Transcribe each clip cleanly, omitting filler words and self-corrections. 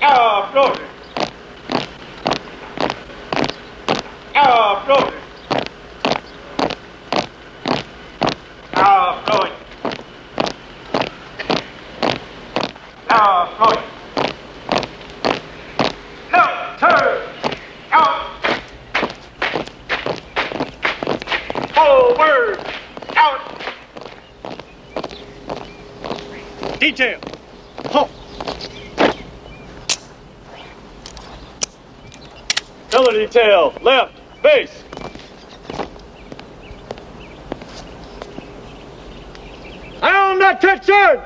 Floating. Floating. Floating. Floating. Left turn. Out. Forward. Out. Detail. Halt. Tiller detail. Left. Base. Iron attention!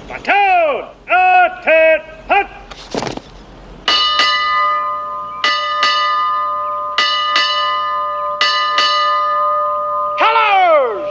Platoon! Attend! Hunt! Colors!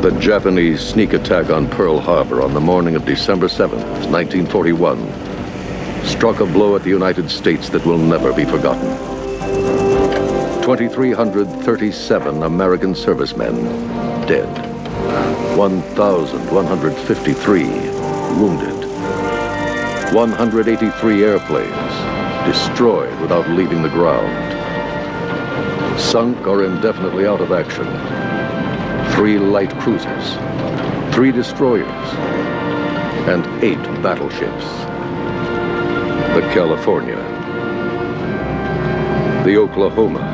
The Japanese sneak attack on Pearl Harbor on the morning of December 7th, 1941, struck a blow at the United States that will never be forgotten. 2,337 American servicemen dead, 1,153 wounded, 183 airplanes destroyed without leaving the ground, sunk or indefinitely out of action. 3 light cruisers, 3 destroyers, and 8 battleships. The California, the Oklahoma,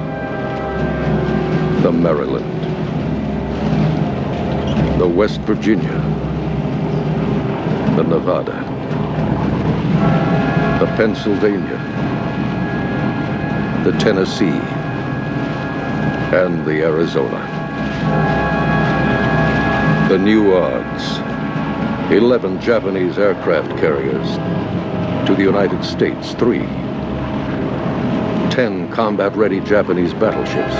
the Maryland, the West Virginia, the Nevada, the Pennsylvania, the Tennessee, and the Arizona. The new odds, 11 Japanese aircraft carriers, to the United States 3. 10 combat-ready Japanese battleships,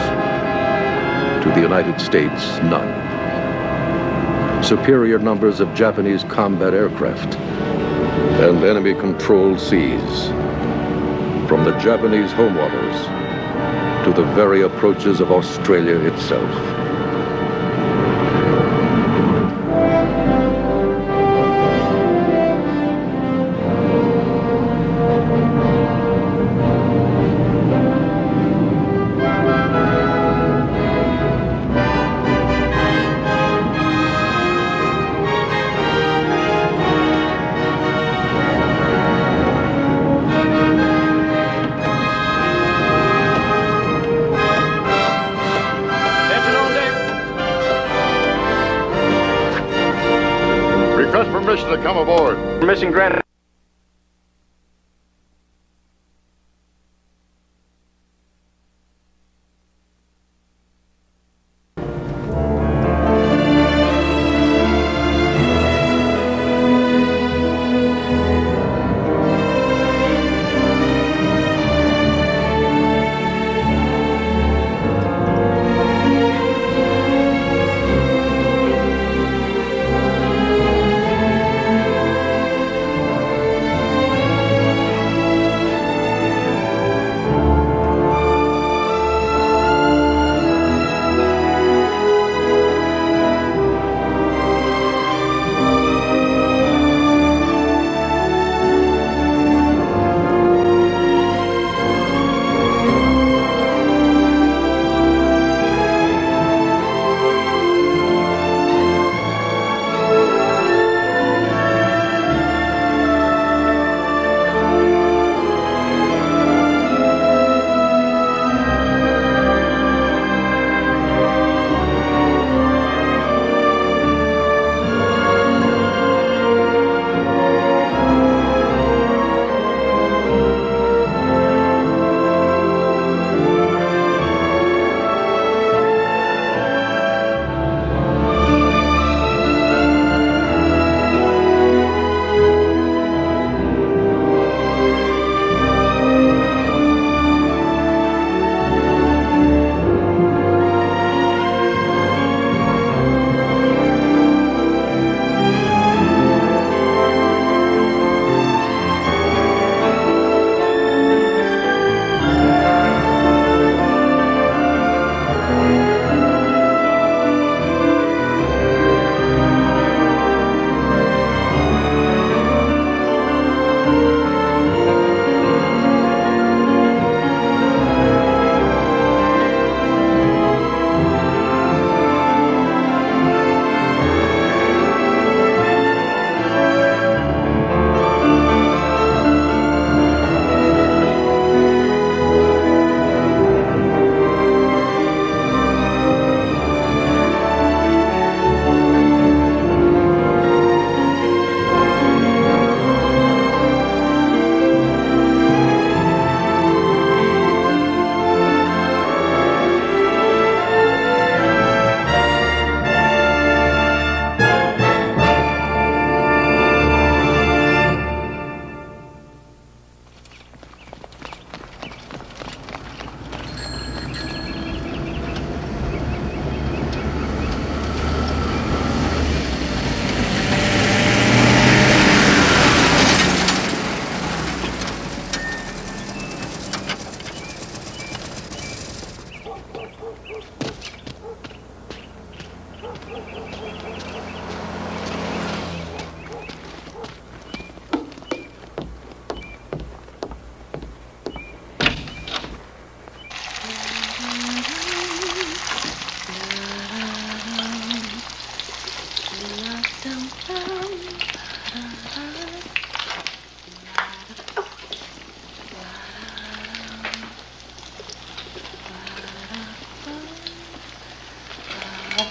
to the United States none. Superior numbers of Japanese combat aircraft, and enemy-controlled seas, from the Japanese home waters to the very approaches of Australia itself. Permission to come aboard. Permission granted.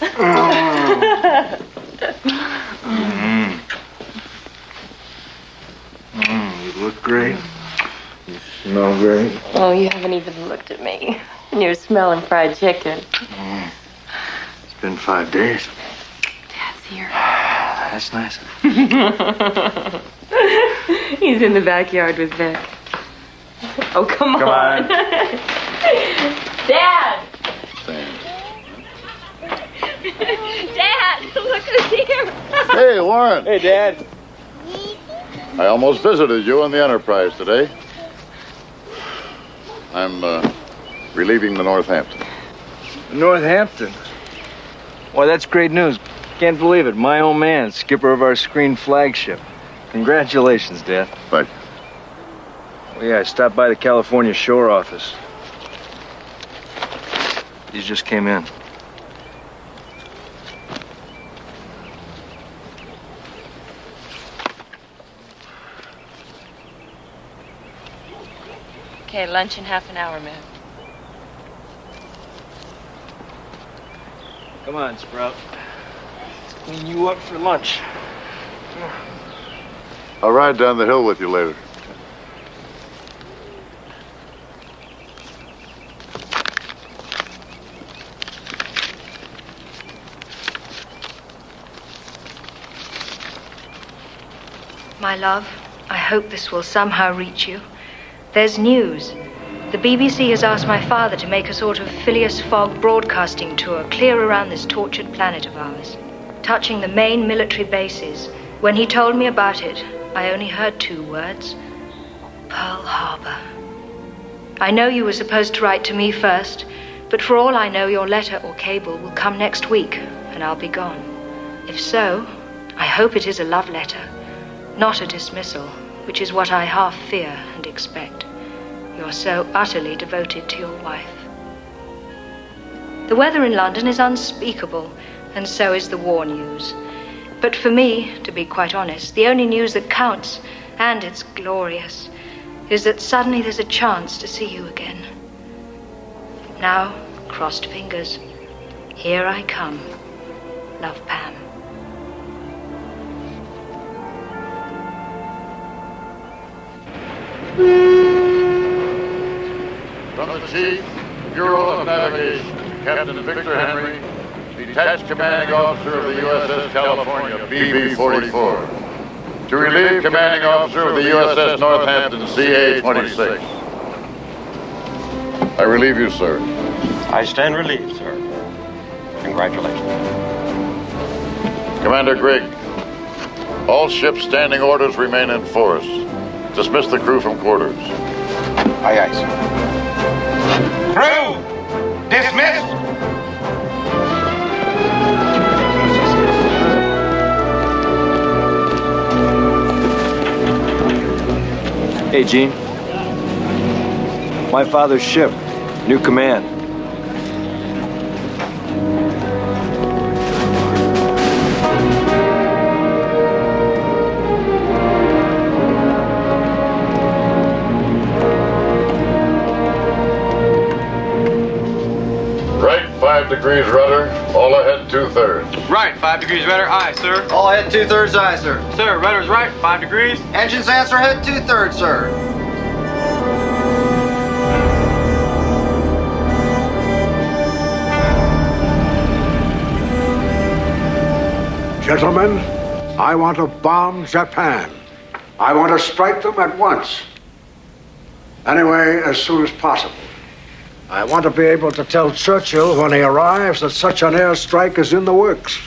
You look great. You smell great. Oh, you haven't even looked at me. You're smelling fried chicken. It's been 5 days. Dad's here. That's nice. He's in the backyard with Vic. Oh, come on. Dad! Dad, look who's here. Hey, Warren. Hey, Dad. I almost visited you on the Enterprise today. I'm relieving the Northampton. Northampton? Well, that's great news. Can't believe it. My old man, skipper of our screen flagship. Congratulations, Dad. Thank you. Well, yeah, I stopped by the California shore office. These just came in. Okay, lunch in half an hour, ma'am. Come on, Sprout. Let's clean you up for lunch. I'll ride down the hill with you later. My love, I hope this will somehow reach you. There's news. The BBC has asked my father to make a sort of Phileas Fogg broadcasting tour clear around this tortured planet of ours, touching the main military bases. When he told me about it, I only heard 2 words: Pearl Harbor. I know you were supposed to write to me first, but for all I know, your letter or cable will come next week, and I'll be gone. If so, I hope it is a love letter, not a dismissal, which is what I half fear and expect. You're so utterly devoted to your wife. The weather in London is unspeakable, and so is the war news. But for me, to be quite honest, the only news that counts, and it's glorious, is that suddenly there's a chance to see you again. Now, crossed fingers, here I come. Love, Pam. From the Chief, Bureau of Navigation, Captain Victor Henry, Detached Commanding Officer of the USS California, BB-44. To relieve Commanding Officer of the USS Northampton, CA-26. I relieve you, sir. I stand relieved, sir. Congratulations. Commander Grigg, all ships' standing orders remain in force. Dismiss the crew from quarters. Aye, aye, sir. Crew! Dismissed! Hey, Gene. My father's ship. New command. Right 5 degrees rudder, all ahead 2/3. Right, 5 degrees rudder, aye, sir. All ahead 2/3, aye, sir. Sir, rudder's right, 5 degrees. Engines answer ahead 2/3, sir. Gentlemen, I want to bomb Japan. I want to strike them at once. Anyway, as soon as possible. I want to be able to tell Churchill when he arrives that such an airstrike is in the works.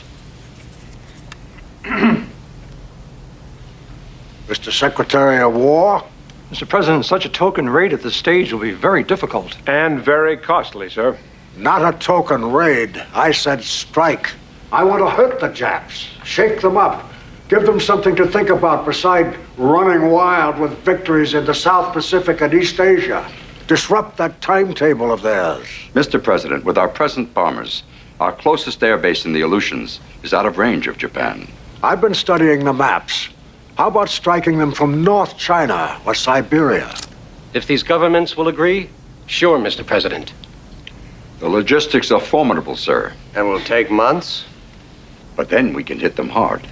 Mr. Secretary of War? Mr. President, such a token raid at this stage will be very difficult. And very costly, sir. Not a token raid. I said strike. I want to hurt the Japs, shake them up, give them something to think about beside running wild with victories in the South Pacific and East Asia. Disrupt that timetable of theirs. Mr. President, with our present bombers, our closest air base in the Aleutians is out of range of Japan. I've been studying the maps. How about striking them from North China or Siberia? If these governments will agree, sure, Mr. President. The logistics are formidable, sir. And will take months? But then we can hit them hard.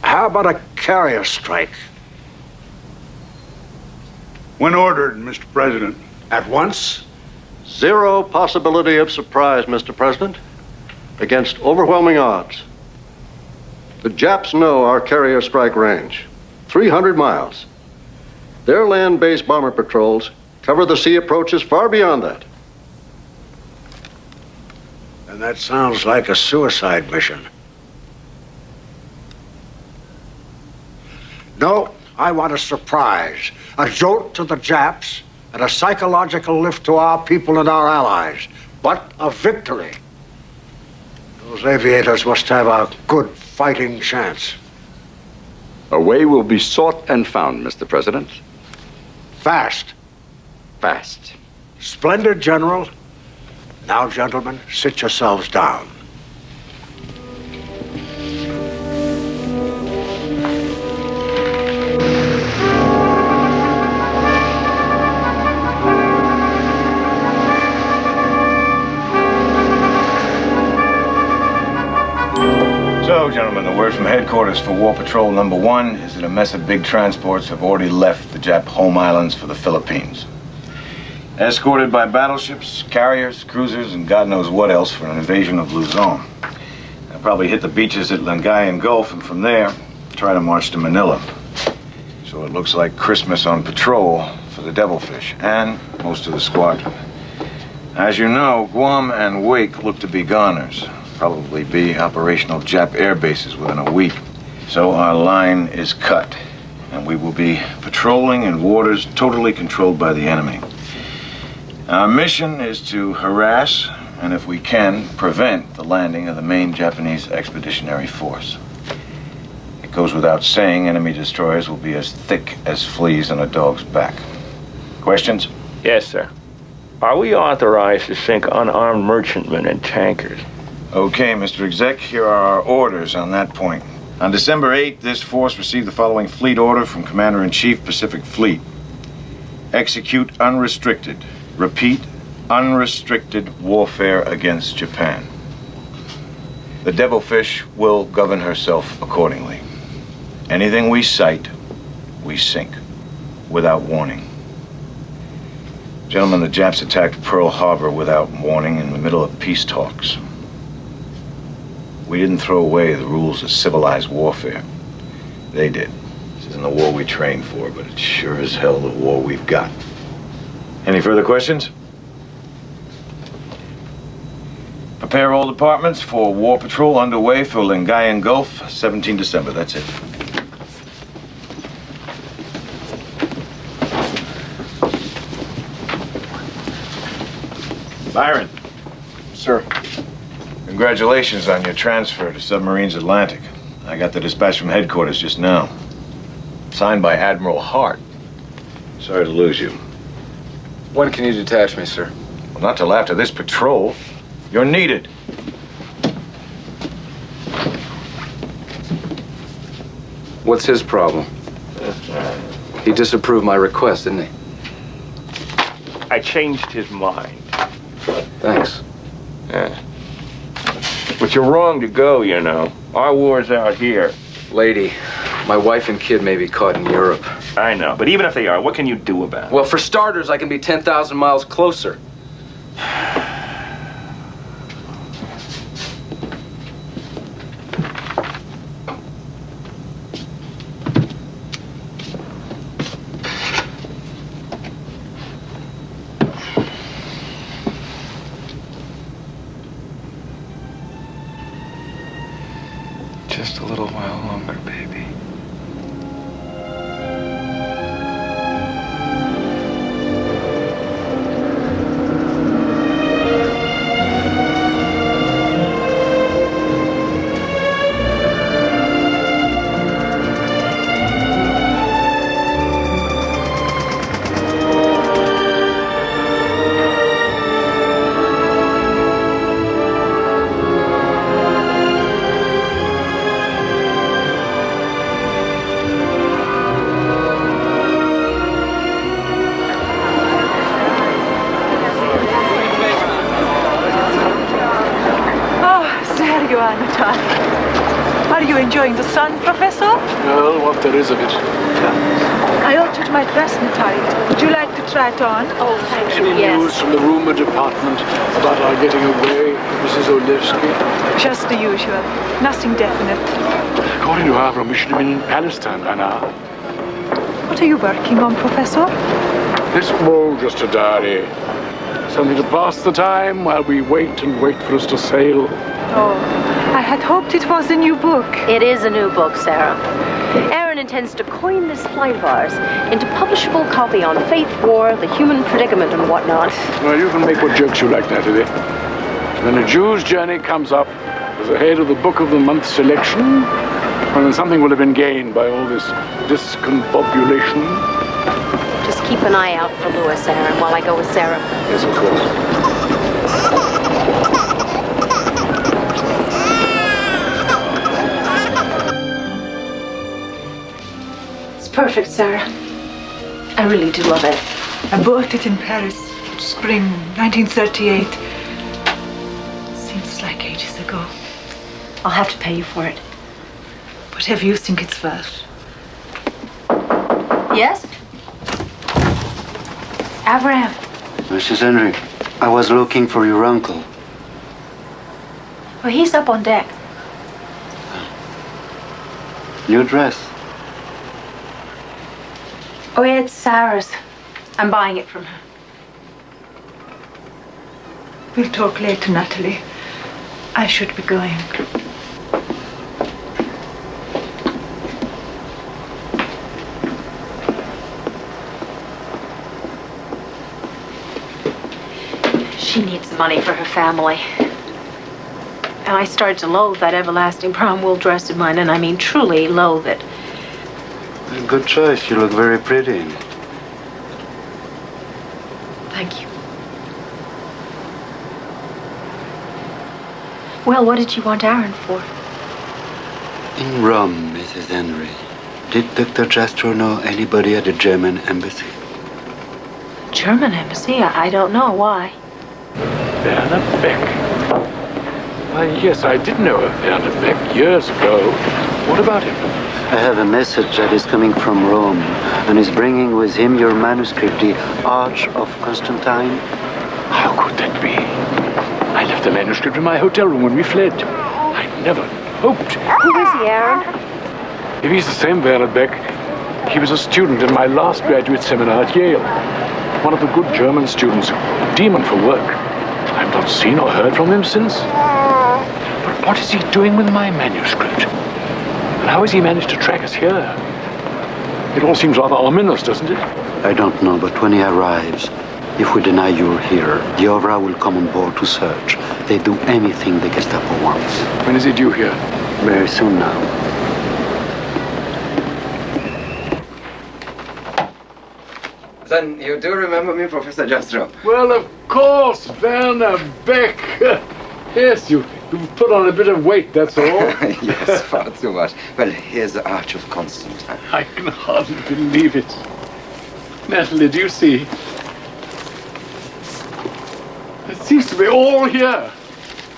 How about a carrier strike? When ordered, Mr. President. At once? Zero possibility of surprise, Mr. President. Against overwhelming odds. The Japs know our carrier strike range. 300 miles. Their land-based bomber patrols cover the sea approaches far beyond that. And that sounds like a suicide mission. No, I want a surprise. A jolt to the Japs and a psychological lift to our people and our allies. But a victory. Those aviators must have a good fighting chance. A way will be sought and found, Mr. President. Fast. Fast. Splendid, General. Now, gentlemen, sit yourselves down. So, gentlemen, the word from headquarters for War Patrol number 1 is that a mess of big transports have already left the Jap home islands for the Philippines. Escorted by battleships, carriers, cruisers, and God knows what else for an invasion of Luzon. They'll probably hit the beaches at Lingayen Gulf and from there try to march to Manila. So it looks like Christmas on patrol for the Devilfish and most of the squadron. As you know, Guam and Wake look to be goners. Probably be operational Jap air bases within a week. So our line is cut, and we will be patrolling in waters totally controlled by the enemy. Our mission is to harass, and if we can, prevent the landing of the main Japanese expeditionary force. It goes without saying enemy destroyers will be as thick as fleas on a dog's back. Questions? Yes, sir. Are we authorized to sink unarmed merchantmen and tankers? Okay, Mr. Exec, here are our orders on that point. On December 8th, this force received the following fleet order from Commander-in-Chief, Pacific Fleet. Execute unrestricted. Repeat, unrestricted warfare against Japan. The Devilfish will govern herself accordingly. Anything we sight, we sink, without warning. Gentlemen, the Japs attacked Pearl Harbor without warning in the middle of peace talks. We didn't throw away the rules of civilized warfare. They did. This isn't the war we trained for, but it's sure as hell the war we've got. Any further questions? Prepare all departments for war patrol underway for Lingayen Gulf, 17 December. That's it. Byron. Sir. Congratulations on your transfer to Submarines Atlantic. I got the dispatch from headquarters just now. Signed by Admiral Hart. Sorry to lose you. When can you detach me, sir? Well, not till after this patrol. You're needed. What's his problem? He disapproved my request, didn't he? I changed his mind. Thanks. Yeah. But you're wrong to go, you know. Our war's out here. Lady, my wife and kid may be caught in Europe. I know, but even if they are, what can you do about it? Well, for starters, I can be 10,000 miles closer. Just a little while longer, baby. time. Are you enjoying the sun, Professor? Well, what there is of it. I altered my dress, Natalie. Would you like to try it on? Oh, thank you, Any news from the rumor department about our getting away, Mrs. Olewski? Just the usual. Nothing definite. According to Avram, we should have been in Palestine by now. What are you working on, Professor? This won't just a diary. Something to pass the time while we wait and wait for us to sail. Oh, I had hoped it was a new book. It is a new book, Sarah. Aaron intends to coin this flight of ours into publishable copy on faith, war, the human predicament, and whatnot. Well, you can make what jokes you like, Natalie. When a Jew's journey comes up as the head of the Book of the Month selection, well, then something will have been gained by all this discombobulation. Just keep an eye out for Lewis, Aaron, while I go with Sarah. Yes, of course. Perfect, Sarah. I really do love it. I bought it in Paris, spring 1938. Seems like ages ago. I'll have to pay you for it. Whatever you think it's worth. Yes? Avram. Mrs. Henry, I was looking for your uncle. Well, he's up on deck. New dress. Oh, yeah, it's Sarah's. I'm buying it from her. We'll talk later, Natalie. I should be going. She needs the money for her family. And I started to loathe that everlasting prom wool dress of mine, and I mean truly loathe it. Good choice. You look very pretty in it. Thank you. Well, what did you want Aaron for? In Rome, Mrs. Henry, did Dr. Jastrow know anybody at the German embassy? German embassy? I don't know. Why? Werner Beck. Why, yes, I did know of Werner Beck years ago. What about him? I have a message that is coming from Rome and is bringing with him your manuscript, the Arch of Constantine. How could that be? I left the manuscript in my hotel room when we fled. I never hoped. Who is he, Aaron? If he's the same Werner Beck, he was a student in my last graduate seminar at Yale. One of the good German students, a demon for work. I've not seen or heard from him since. But what is he doing with my manuscript? And how has he managed to track us here? It all seems rather ominous, doesn't it? I don't know, but when he arrives, if we deny you're here, the Ovra will come on board to search. They do anything the Gestapo wants. When is he due here? Very soon now. Then you do remember me, Professor Jastrow? Well, of course, Werner Beck. Yes, you've put on a bit of weight, that's all. Yes, far too much. Well, here's the Arch of Constantine. I can hardly believe it. Natalie, do you see? It seems to be all here.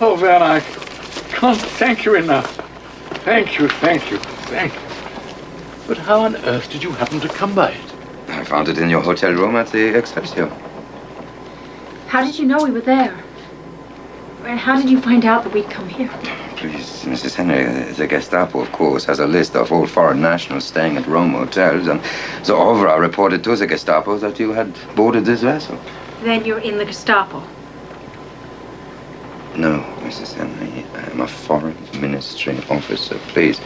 Oh, Werner, I can't thank you enough. Thank you, thank you, thank you. But how on earth did you happen to come by it? I found it in your hotel room at the Excelsior. How did you know we were there? And how did you find out that we'd come here? Please, Mrs. Henry, the Gestapo, of course, has a list of all foreign nationals staying at Rome hotels, and the Ovra reported to the Gestapo that you had boarded this vessel. Then you're in the Gestapo. No, Mrs. Henry, I am a foreign ministry officer. Please,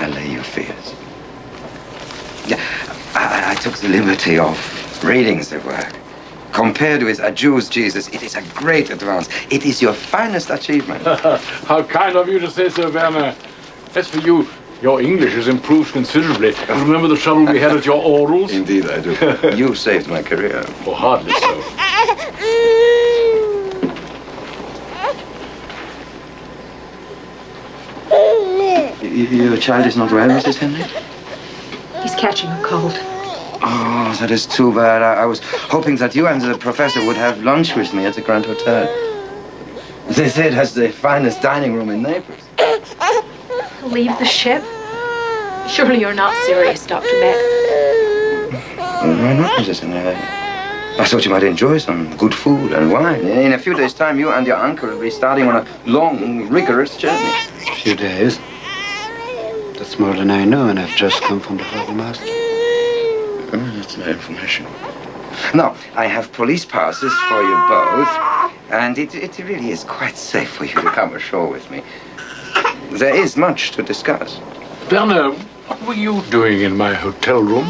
allay your fears. Yeah, I took the liberty of reading the work. Compared with a Jew's Jesus, it is a great advance. It is your finest achievement. How kind of you to say so, Werner. As for you, your English has improved considerably. Remember the trouble we had at your orals? Indeed, I do. You saved my career. Oh, hardly so. Your child is not well, Mrs. Henry? He's catching a cold. Oh, that is too bad. I was hoping that you and the professor would have lunch with me at the Grand Hotel. They say it has the finest dining room in Naples. Leave the ship? Surely you're not serious, Dr. Beck. Why not, Mrs. Henry? I thought you might enjoy some good food and wine. In a few days' time, you and your uncle will be starting on a long, rigorous journey. A few days? That's more than I know, and I've just come from the harbor master. Oh, that's no information. Now, I have police passes for you both, and it really is quite safe for you to come ashore with me. There is much to discuss. Werner, what were you doing in my hotel room?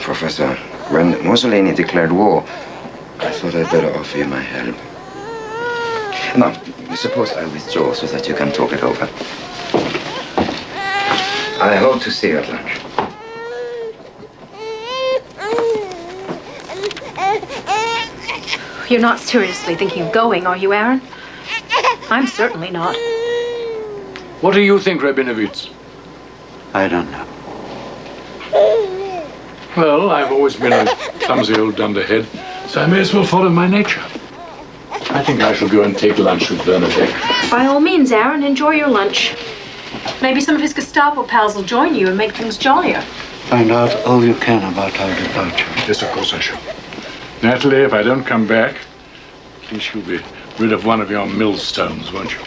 Professor, when Mussolini declared war, I thought I'd better offer you my help. Now, suppose I withdraw so that you can talk it over. I hope to see you at lunch. You're not seriously thinking of going, are you, Aaron? I'm certainly not. What do you think, Rabinovitz? I don't know. Well, I've always been a clumsy old dunderhead, so I may as well follow my nature. I think I shall go and take lunch with Werner Beck. By all means, Aaron, enjoy your lunch. Maybe some of his Gestapo pals will join you and make things jollier. Find out all you can about our departure. Yes, of course I shall. Natalie, if I don't come back, at least you'll be rid of one of your millstones, won't you?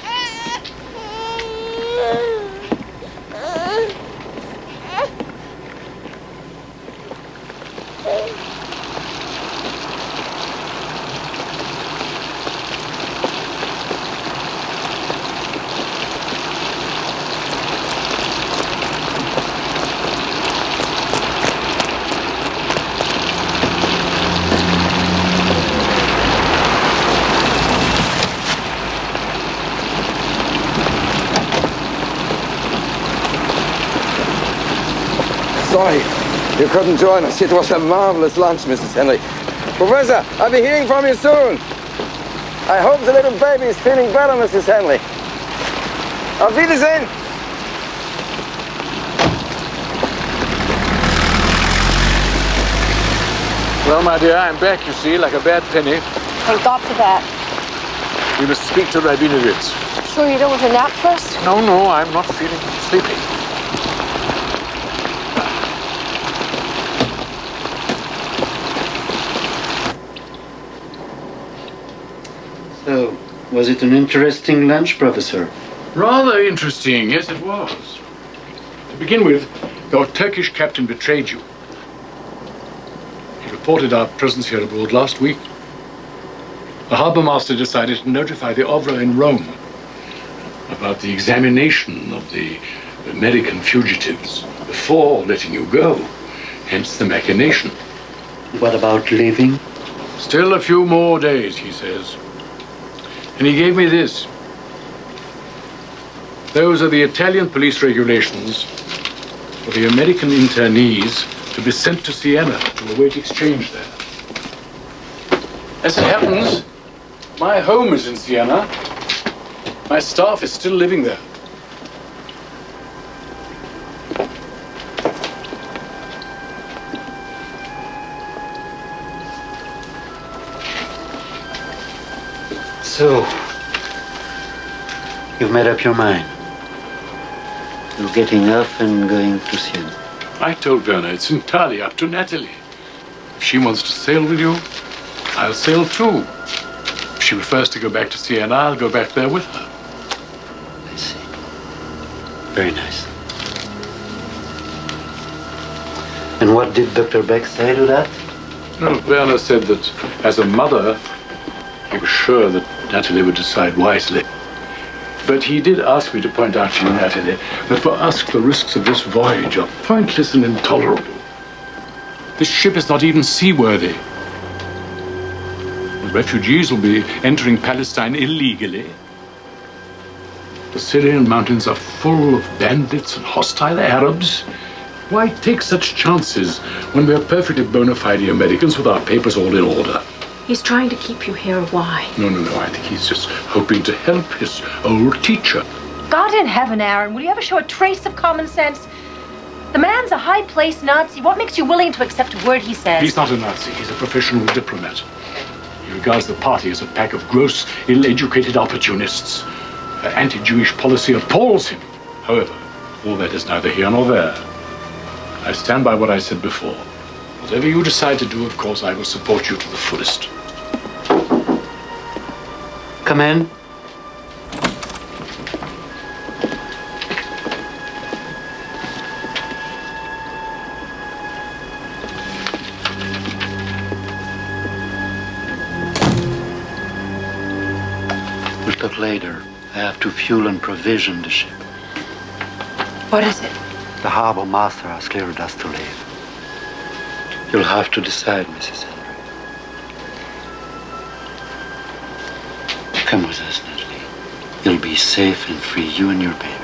Sorry, you couldn't join us. It was a marvelous lunch, Mrs. Henry. Professor, I'll be hearing from you soon. I hope the little baby is feeling better, Mrs. Henry. Auf Wiedersehen. Well, my dear, I'm back, you see, like a bad penny. Thank God for that. We must speak to Rabinovitz. Sure you don't want to nap first? No, I'm not feeling sleepy. So, was it an interesting lunch, Professor? Rather interesting, yes, it was. To begin with, your Turkish captain betrayed you. He reported our presence here abroad last week. The harbor master decided to notify the Ovra in Rome about the examination of the American fugitives before letting you go, hence the machination. What about leaving? Still a few more days, he says. And he gave me this. Those are the Italian police regulations for the American internees to be sent to Siena to await exchange there. As it happens, my home is in Siena. My staff is still living there. So, you've made up your mind. You're getting off and going to Siena. I told Werner it's entirely up to Natalie. If she wants to sail with you, I'll sail too. If she prefers to go back to Siena, I'll go back there with her. I see. Very nice. And what did Dr. Beck say to that? No, Werner said that as a mother, he was sure that Natalie would decide wisely. But he did ask me to point out to you, Natalie, that for us the risks of this voyage are pointless and intolerable. This ship is not even seaworthy. The refugees will be entering Palestine illegally. The Syrian mountains are full of bandits and hostile Arabs. Why take such chances when we are perfectly bona fide Americans with our papers all in order? He's trying to keep you here. Why? No. I think he's just hoping to help his old teacher. God in heaven, Aaron, will you ever show a trace of common sense? The man's a high-placed Nazi. What makes you willing to accept a word he says? He's not a Nazi. He's a professional diplomat. He regards the party as a pack of gross, ill-educated opportunists. Their anti-Jewish policy appalls him. However, all that is neither here nor there. I stand by what I said before. Whatever you decide to do, of course, I will support you to the fullest. Come in. We'll talk later. I have to fuel and provision the ship. What is it? The harbor master has cleared us to leave. You'll have to decide, Mrs. Henry. Come with us, Natalie. You'll be safe and free, you and your baby.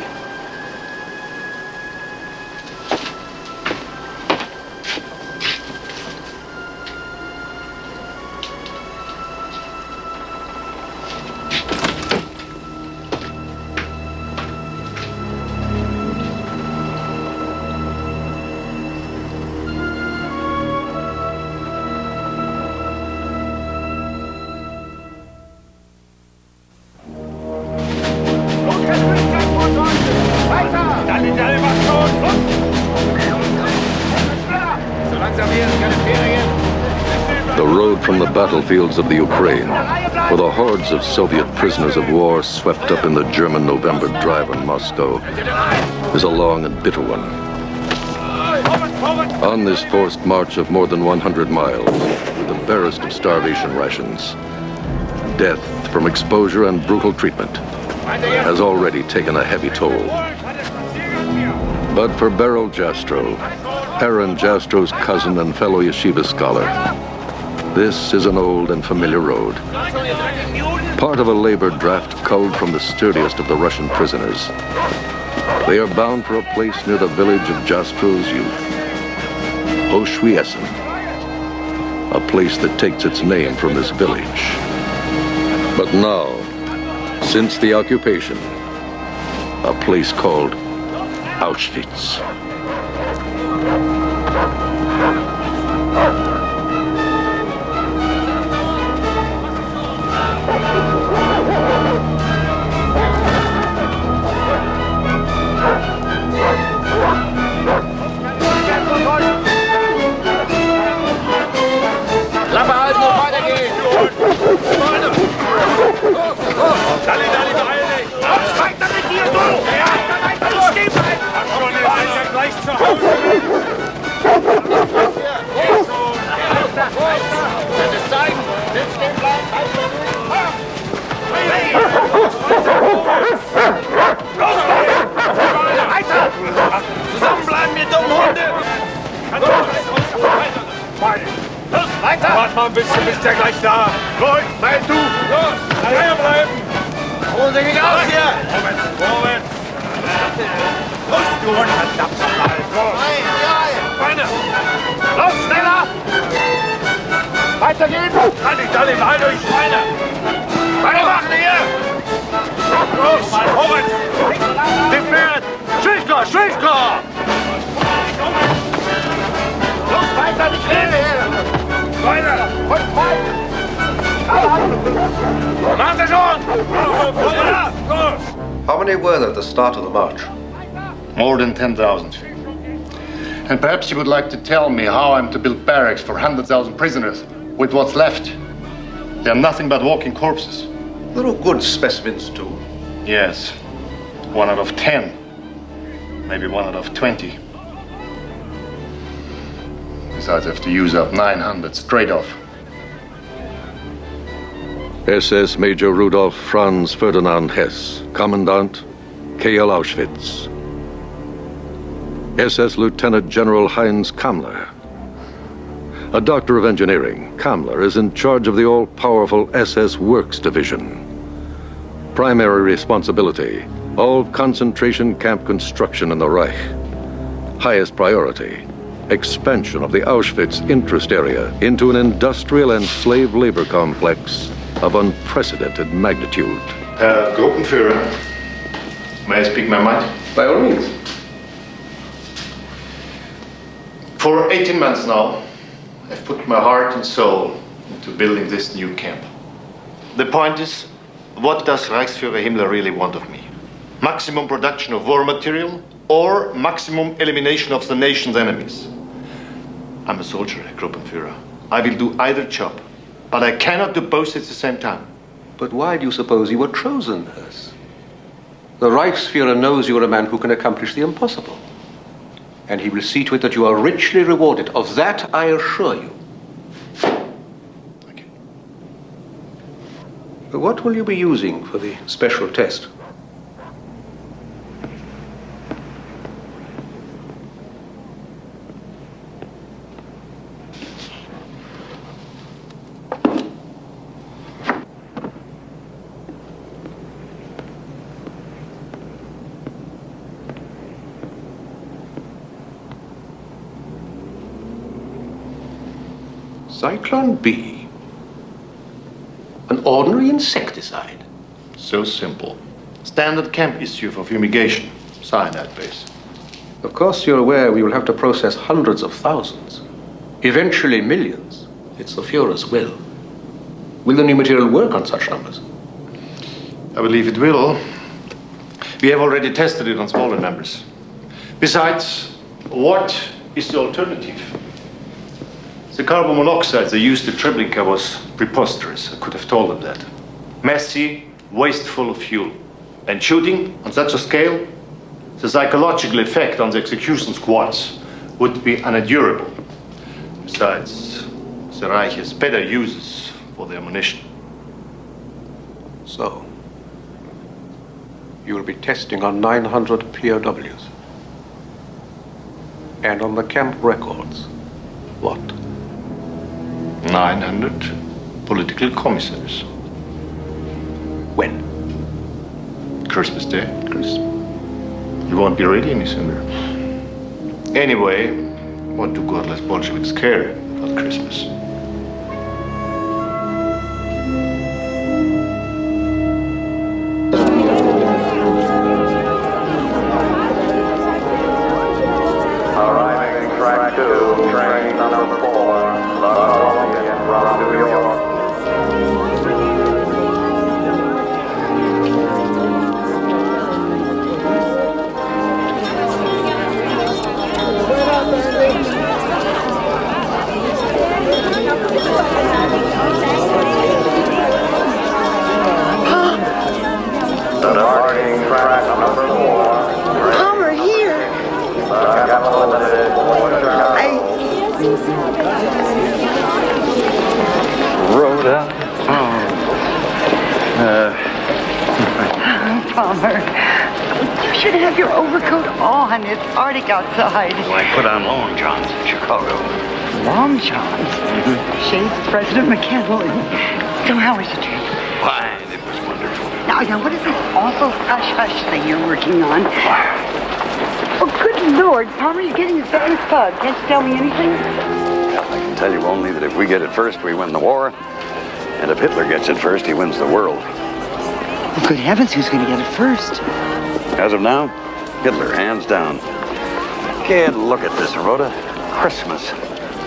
Battlefields of the Ukraine, where the hordes of Soviet prisoners of war swept up in the German November drive on Moscow, is a long and bitter one. On this forced march of more than 100 miles, with the barest of starvation rations, death from exposure and brutal treatment has already taken a heavy toll. But for Beryl Jastrow, Aaron Jastrow's cousin and fellow yeshiva scholar, this is an old and familiar road. Part of a labor draft culled from the sturdiest of the Russian prisoners. They are bound for a place near the village of Jastrow's youth, Auschwitz, a place that takes its name from this village. But now, since the occupation, a place called Auschwitz. Zusammenbleiben, ihr dummen Hunde! Warte mal ein bisschen, bist ja gleich da. Los, bleib du! Los, daher bleiben! Holen Sie mich aus hier! Vorwärts! Los, du verdammter Ball! Beine! Los, schneller! Weitergehen! Alle mal durch, Beine! Beine machen hier! Los, vorwärts! Nicht mehr! Schildklar! Los, weiter, nicht reden! Weiter! Und weit! Machen Sie schon! Los! How many were there at the start of the march? More than 10,000. And perhaps you would like to tell me how I'm to build barracks for 100,000 prisoners with what's left. They are nothing but walking corpses. They're all good specimens, too. Yes. 1 out of 10. Maybe 1 out of 20. Besides, I have to use up 900 straight off. SS Major Rudolf Franz Ferdinand Hess, Commandant, KL Auschwitz. SS Lieutenant General Heinz Kammler. A doctor of engineering, Kammler is in charge of the all-powerful SS Works Division. Primary responsibility, all concentration camp construction in the Reich. Highest priority, expansion of the Auschwitz interest area into an industrial and slave labor complex of unprecedented magnitude. Gruppenführer, may I speak my mind? By all means. For 18 months now, I've put my heart and soul to building this new camp. The point is, what does Reichsführer Himmler really want of me? Maximum production of war material or maximum elimination of the nation's enemies? I'm a soldier, Gruppenführer. I will do either job, but I cannot do both at the same time. But why do you suppose you were chosen, Hess? The Reichsführer knows you are a man who can accomplish the impossible. And he will see to it that you are richly rewarded. Of that, I assure you. Thank you. But what will you be using for the special test? Cyclone B? An ordinary insecticide? So simple. Standard camp issue for fumigation. Cyanide base. Of course you're aware we will have to process hundreds of thousands. Eventually millions. It's the Führer's will. Will the new material work on such numbers? I believe it will. We have already tested it on smaller numbers. Besides, what is the alternative? The carbon monoxide they used to Treblinka was preposterous. I could have told them that. Messy, wasteful of fuel. And shooting on such a scale, the psychological effect on the execution squads would be unendurable. Besides, the Reich has better uses for the ammunition. So, you will be testing on 900 POWs. And on the camp records, what? 900 political commissaries. When? Christmas Day. You won't be ready any sooner. Anyway, what do godless Bolsheviks care about Christmas? Arriving track 2, train number 4, from New York. Departing track number 4. Palmer, here. Rhoda. Palmer, you should have your overcoat on. It's Arctic outside. Well, I put on long johns in Chicago. Long johns? Shades President McKinley. So how was the trip? Fine, it was wonderful. Now, what is this awful hush-hush thing you're working on? Oh, good Lord, Palmer, you're getting as bad as pug. Can't you tell me anything? Well, I can tell you only that if we get it first, we win the war. And if Hitler gets it first, he wins the world. Well, good heavens, who's going to get it first? As of now, Hitler, hands down. Kid, look at this, Rhoda. Christmas.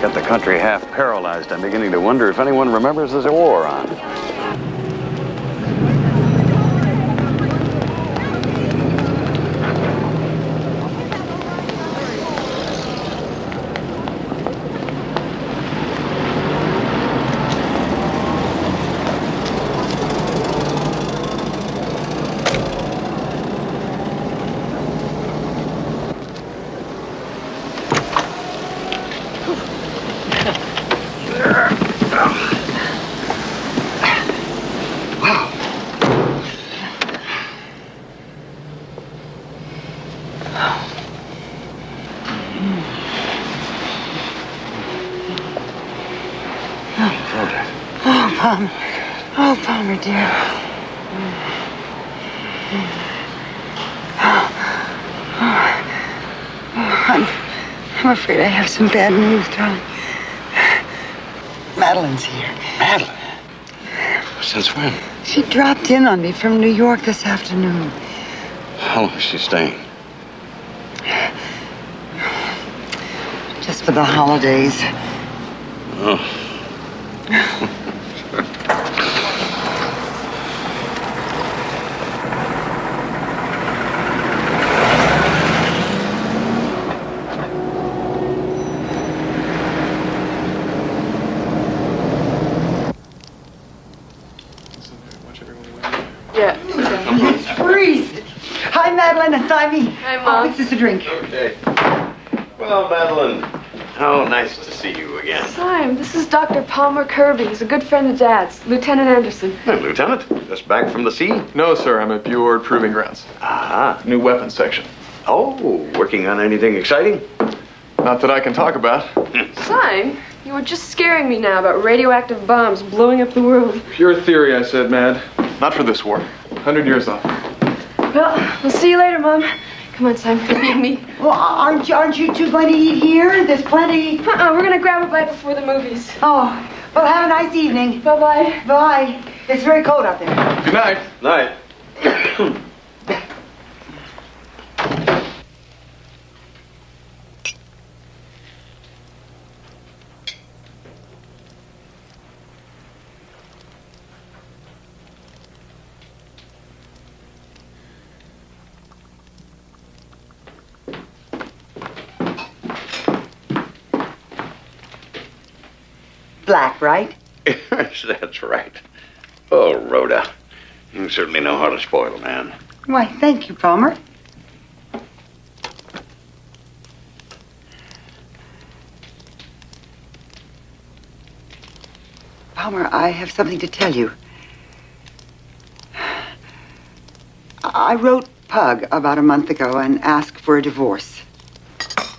Got the country half paralyzed. I'm beginning to wonder if anyone remembers there's a war on. Oh, Palmer, dear. I'm afraid I have some bad news, Tom. Madeline's here. Madeline? Since when? She dropped in on me from New York this afternoon. How long is she staying? Just for the holidays. Oh. Freeze! Hi, Madeline and Simon. Hi, Mom. What's this a drink? Okay. Well, Madeline, how nice to see you again. Simon, this is Dr. Palmer Kirby. He's a good friend of Dad's. Lieutenant Anderson. Hey, Lieutenant, just back from the sea? No, sir. I'm at Buord Proving Grounds. Ah. New weapons section. Oh, working on anything exciting? Not that I can talk about. Simon, you were just scaring me now about radioactive bombs blowing up the world. Pure theory, I said, Mad. Not for this war. 100 years off. Well, we'll see you later, Mom. Come on, Simon. Feed me. Well, aren't you two going to eat here? There's plenty. We're going to grab a bite before the movies. Oh, well, have a nice evening. Bye-bye. Bye. It's very cold out there. Good night. Night. Black, right? Yes, that's right. Oh, Rhoda, you certainly know how to spoil a man. Why, thank you, Palmer. Palmer, I have something to tell you. I wrote Pug about a month ago and asked for a divorce.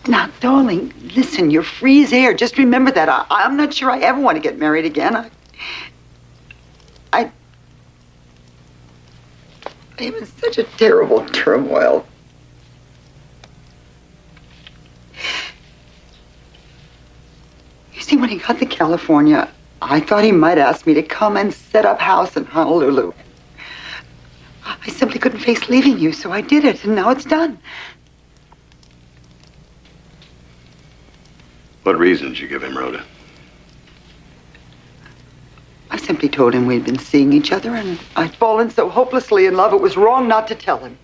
Now, darling, listen, you're free as air. Just remember that. I'm not sure I ever want to get married again. I am in such a terrible turmoil. You see, when he got to California, I thought he might ask me to come and set up house in Honolulu. I simply couldn't face leaving you, so I did it, and now it's done. What reason did you give him, Rhoda? I simply told him we'd been seeing each other, and I'd fallen so hopelessly in love, it was wrong not to tell him.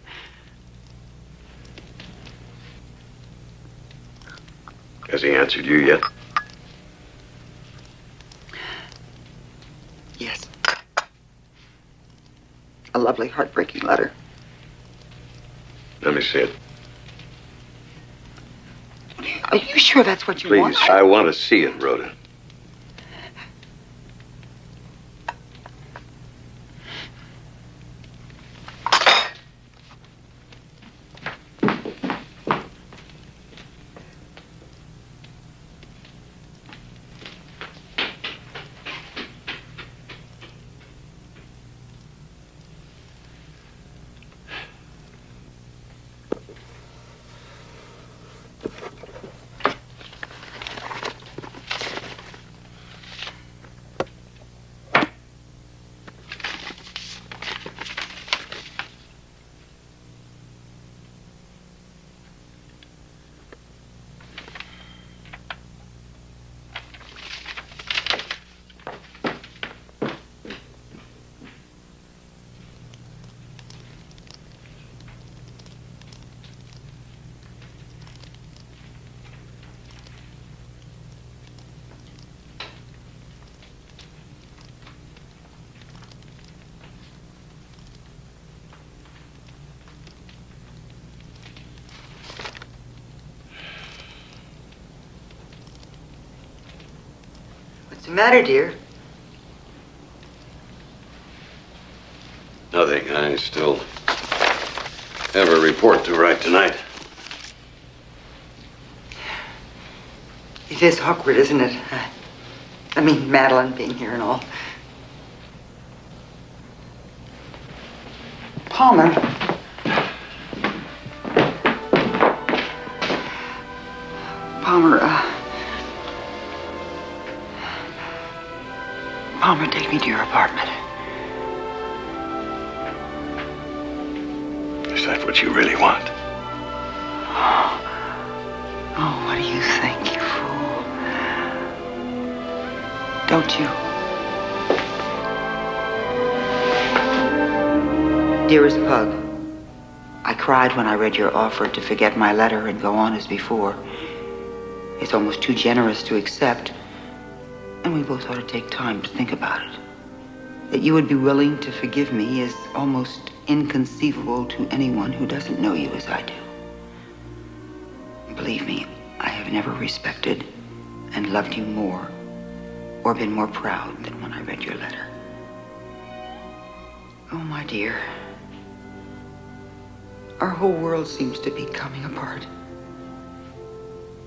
Has he answered you yet? Yes. A lovely, heartbreaking letter. Let me see it. Are you sure that's what you Please, want? I want to see it, Rhoda. What's the matter, dear? Nothing. I still have a report to write tonight. It is awkward, isn't it? I mean, Madeline being here and all. Palmer. Palmer, Palmer, take me to your apartment. Is that what you really want? Oh, what do you think, you fool? Don't you? Dearest Pug, I cried when I read your offer to forget my letter and go on as before. It's almost too generous to accept, and we both ought to take time to think about it. That you would be willing to forgive me is almost inconceivable to anyone who doesn't know you as I do. Believe me, I have never respected and loved you more or been more proud than when I read your letter. Oh, my dear. Our whole world seems to be coming apart.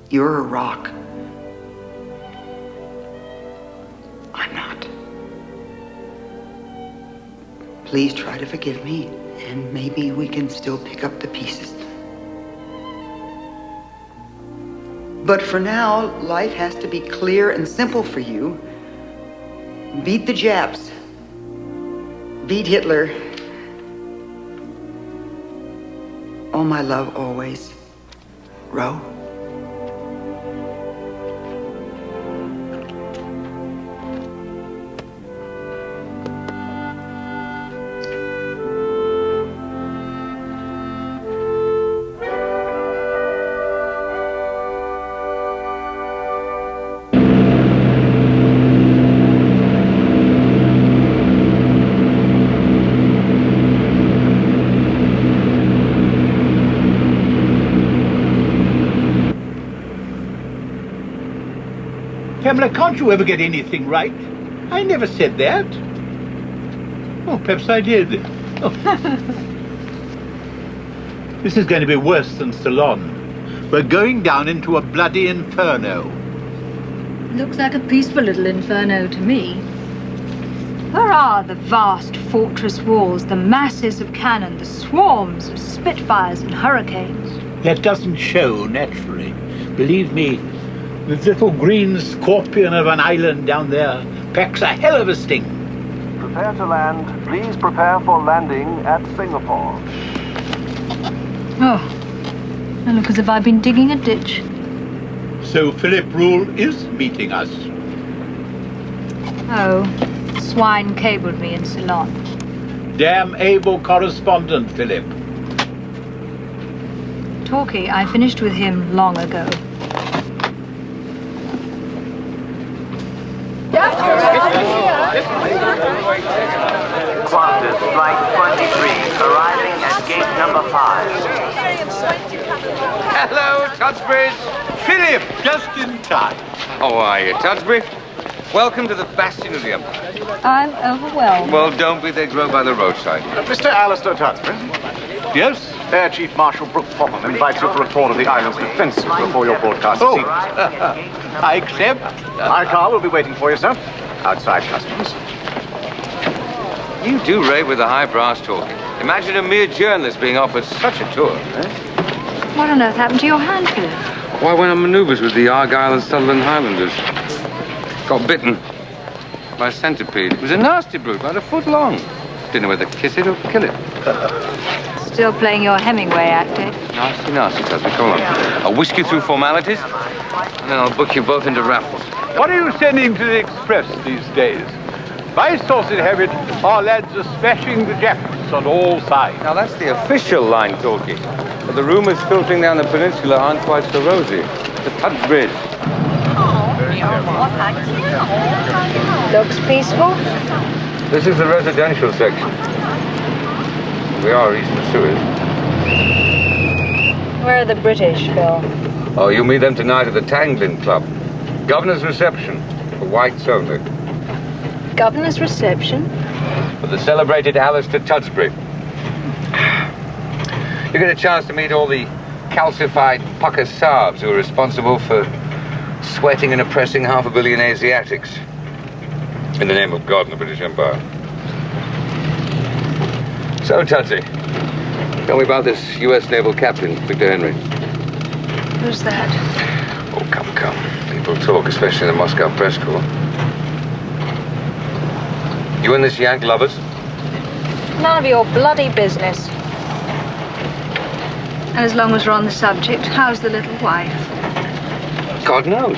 You're a rock. I'm not. Please try to forgive me, and maybe we can still pick up the pieces. But for now, life has to be clear and simple for you. Beat the Japs. Beat Hitler. All my love always, Ro. Pamela, can't you ever get anything right? I never said that. Oh, perhaps I did. Oh. This is going to be worse than Ceylon. We're going down into a bloody inferno. Looks like a peaceful little inferno to me. Where are the vast fortress walls, the masses of cannon, the swarms of Spitfires and Hurricanes? That doesn't show naturally. Believe me, this little green scorpion of an island down there packs a hell of a sting. Prepare to land. Please prepare for landing at Singapore. Oh, I look as if I've been digging a ditch. So Philip Rule is meeting us. Oh, swine cabled me in Ceylon. Damn able correspondent, Philip. Talkie, I finished with him long ago. Qantas Flight 23, arriving at gate number 5. Hello, Tudsbury. Philip, just in time. How are you, Tudsbury? Welcome to the bastion of the Empire. I'm overwhelmed. Well, don't be. They grow by the roadside. Mr. Alistair Tudsbury. Yes? Air Chief Marshal Brooke Popham invites you for a tour of the island's defenses before your broadcast Oh, this evening. I accept. My car will be waiting for you, sir. Outside customs. You do rave with the high brass talking. Imagine a mere journalist being offered such a tour, eh? What on earth happened to your hand, Philip? Why, when on manoeuvres with the Argyll and Sutherland Highlanders. Got bitten by a centipede. It was a nasty brute, about a foot long. Didn't know whether to kiss it or kill it. Still playing your Hemingway act, eh? Nasty, nasty, Tudsbury. Come on. I'll whisk you through formalities, and then I'll book you both into raffles. What are you sending to the Express these days? My sources have it, our lads are smashing the Japs on all sides. Now, that's the official line talking. But the rumours filtering down the peninsula aren't quite so rosy. The Tudsbury. Looks peaceful. This is the residential section. We are east of Suez. Where are the British, Phil? Oh, you'll meet them tonight at the Tanglin Club. Governor's reception for whites only. Governor's reception? For the celebrated Alistair Tudsbury. You get a chance to meet all the calcified pucker Saabs who are responsible for sweating and oppressing 500 million Asiatics. In the name of God and the British Empire. So, Tudsy, tell me about this U.S. naval captain, Victor Henry. Who's that? Oh, come. People talk, especially in the Moscow press corps. You and this Yank lovers? None of your bloody business. And as long as we're on the subject, how's the little wife? God knows.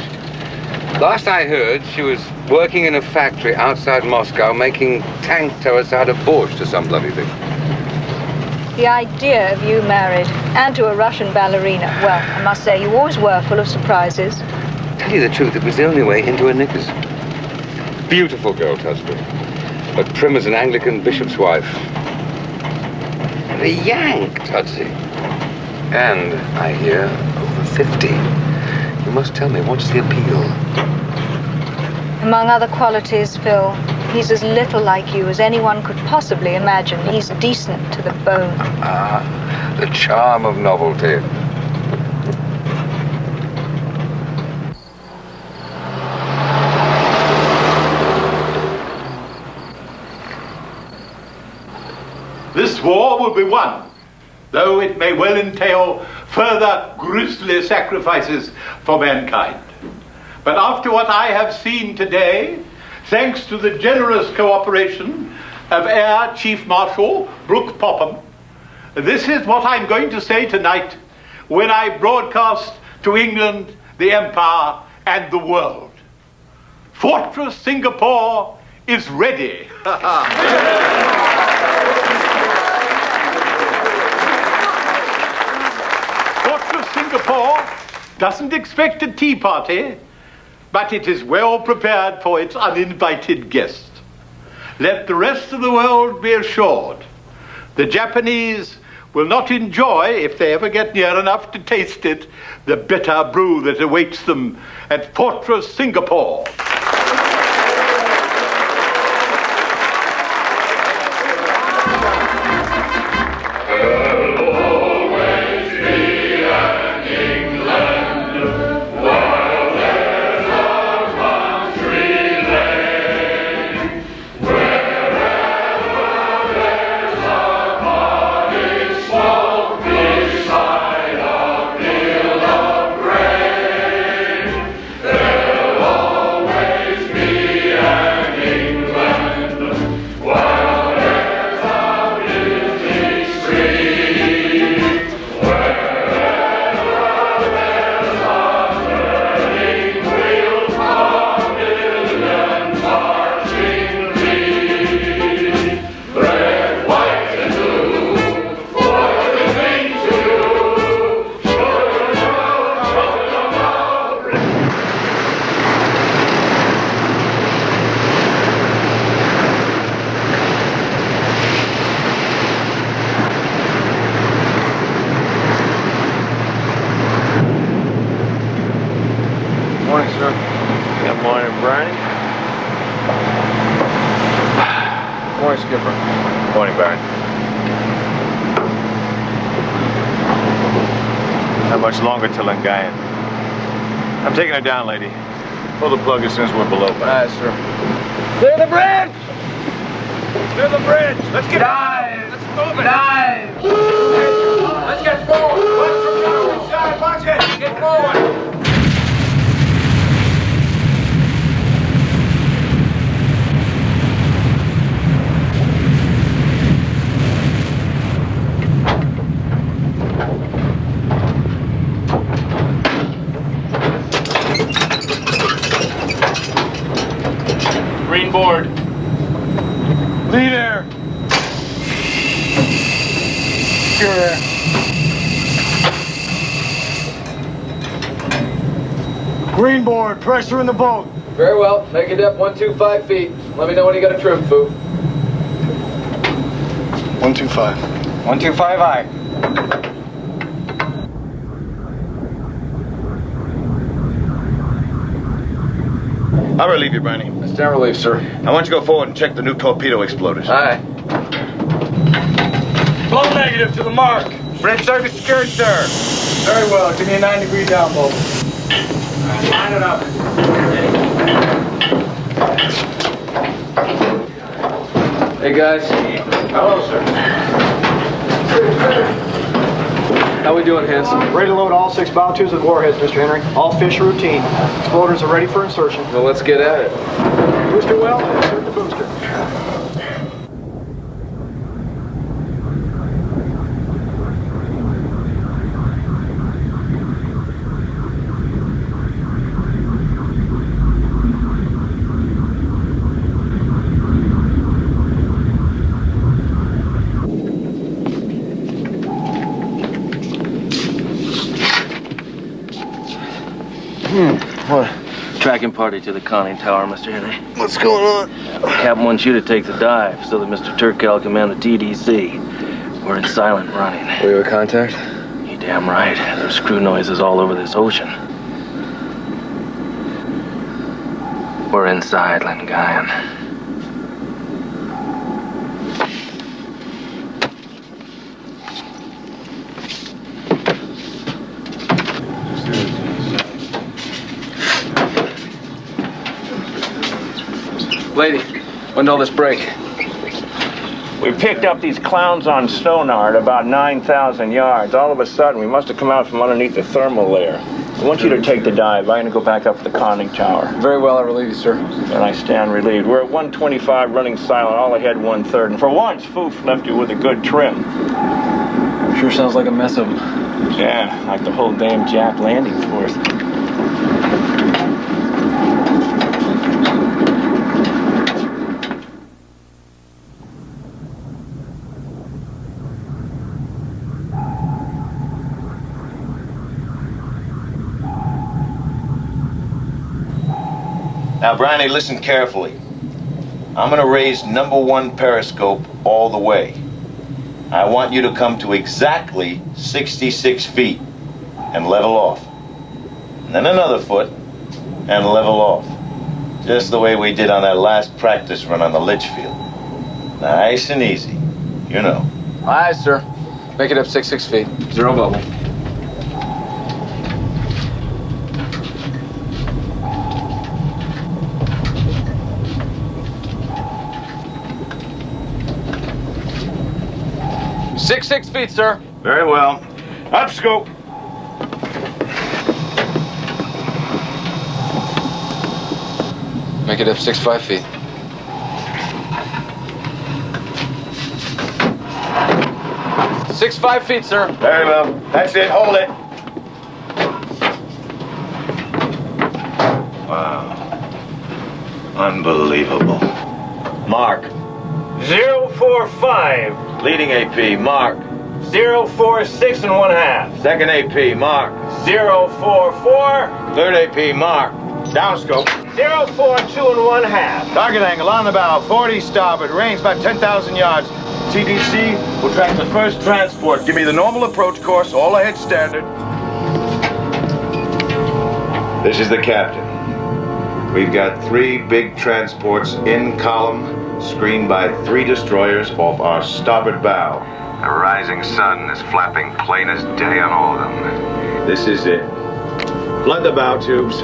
Last I heard, she was working in a factory outside Moscow making tank turrets out of borscht or some bloody thing. The idea of you married, and to a Russian ballerina. Well, I must say, you always were full of surprises. Tell you the truth, it was the only way into her knickers. Beautiful girl, Tudsbury. But prim as an Anglican bishop's wife. And a Yank, Tudsy. And, I hear, over 50. You must tell me, what's the appeal? Among other qualities, Phil, he's as little like you as anyone could possibly imagine. He's decent to the bone. Ah, the charm of novelty. This war will be won, though it may well entail further grisly sacrifices for mankind. But after what I have seen today, thanks to the generous cooperation of Air Chief Marshal Brooke Popham, this is what I'm going to say tonight when I broadcast to England, the Empire, and the world. Fortress Singapore is ready. Fortress Singapore doesn't expect a tea party, but it is well prepared for its uninvited guest. Let the rest of the world be assured the Japanese will not enjoy, if they ever get near enough to taste it, the bitter brew that awaits them at Fortress Singapore. Morning, Byron. Not much longer till Lingayen. I'm taking her down, lady. Pull the plug as soon as we're below. Aye, sir. Clear the bridge! Clear the bridge! Let's get Dive! Let's move it! Dive! Let's get forward! Watch from the other side! Watch it! Get forward! Green board. Lead air. Secure air. Green board. Pressure in the boat. Very well. Make a depth 125 feet. Let me know when you got a trim, Boo. 125. 125 aye. I'll relieve you, Bernie. Stand relief, sir. I want you to go forward and check the new torpedo exploders. Aye. Flow negative to the mark. Bridge service secured, sir. Very well. Give me a 9-degree down, Bob. Line it up. Hey, guys. Hello, sir. How we doing, Hanson? Ready to load all 6 bow tubes with warheads, Mr. Henry. All fish routine. Exploders are ready for insertion. Well, let's get at it. Booster well, and insert the booster. second party to the conning tower, Mr. Henry. What's going on? The captain wants you to take the dive so that Mr. Turkel can man the TDC. We're in silent running. We have a contact? You damn right. There's screw noises all over this ocean. We're inside Lingayen. Lady, when did all this break? We picked up these clowns on sonar at about 9,000 yards. All of a sudden, we must have come out from underneath the thermal layer. I want you to take the dive. I'm going to go back up to the conning tower. Very well, I relieve you, sir. And I stand relieved. We're at 125, running silent, all ahead 1/3. And for once, Foof left you with a good trim. Sure sounds like a mess of them. Yeah, like the whole damn Jap landing force. Now, Brownie, listen carefully. I'm going to raise #1 periscope all the way. I want you to come to exactly 66 feet and level off. And then another foot and level off. Just the way we did on that last practice run on the Litchfield. Nice and easy. You know. Aye, sir. Make it up 6 feet. Zero bubble. Six feet, sir. Very well. Up scope. Make it up 5 feet. Six 5 feet, sir. Very well. That's it. Hold it. Wow. Unbelievable. Mark. 045. Leading AP, Mark. 046 1/2. Second AP, Mark. 044. Third AP, Mark. Downscope. 042 1/2. Target angle on the bow, 40 starboard, range about 10,000 yards. TDC will track the first transport. Give me the normal approach course, all ahead standard. This is the captain. We've got 3 big transports in column, screened by 3 destroyers off our starboard bow. The rising sun is flapping plain as day on all of them. This is it. Flood the bow tubes.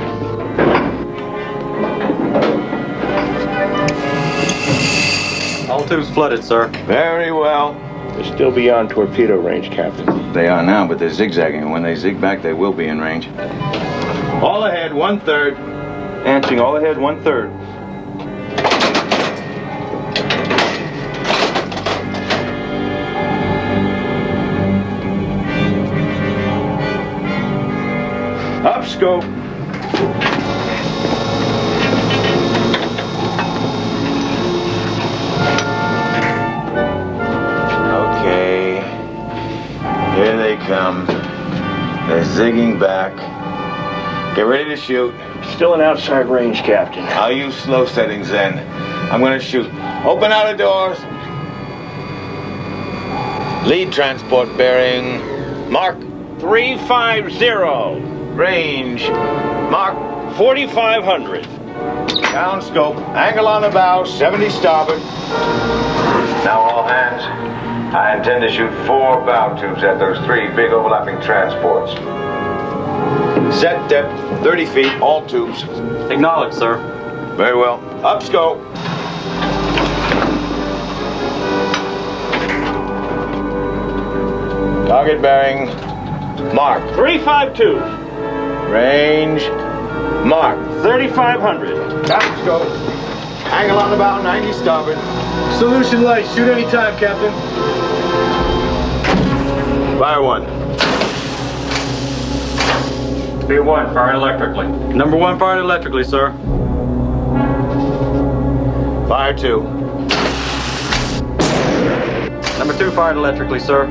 All tubes flooded, sir. Very well. They're still beyond torpedo range, Captain. They are now, but they're zigzagging, and when they zig back, they will be in range. All ahead, 1/3. Answering all ahead 1/3. Up scope. Okay. Here they come. They're zigging back. Get ready to shoot. Still in outside range, Captain. I'll use slow settings then. I'm going to shoot. Open outer doors. Lead transport bearing. Mark. 350. Range. Mark. 4,500. Down scope. Angle on the bow. 70 starboard. Now all hands. I intend to shoot 4 bow tubes at those 3 big overlapping transports. Set depth 30 feet, all tubes. Acknowledged, sir. Very well. Up scope. Target bearing. Mark. 352. Range. Mark. 3,500. Down scope. Angle on the bow, 90 starboard. Solution light. Shoot any time, Captain. Fire 1. Speed 1, firing electrically. #1 firing electrically, sir. Fire 2. #2 firing electrically, sir.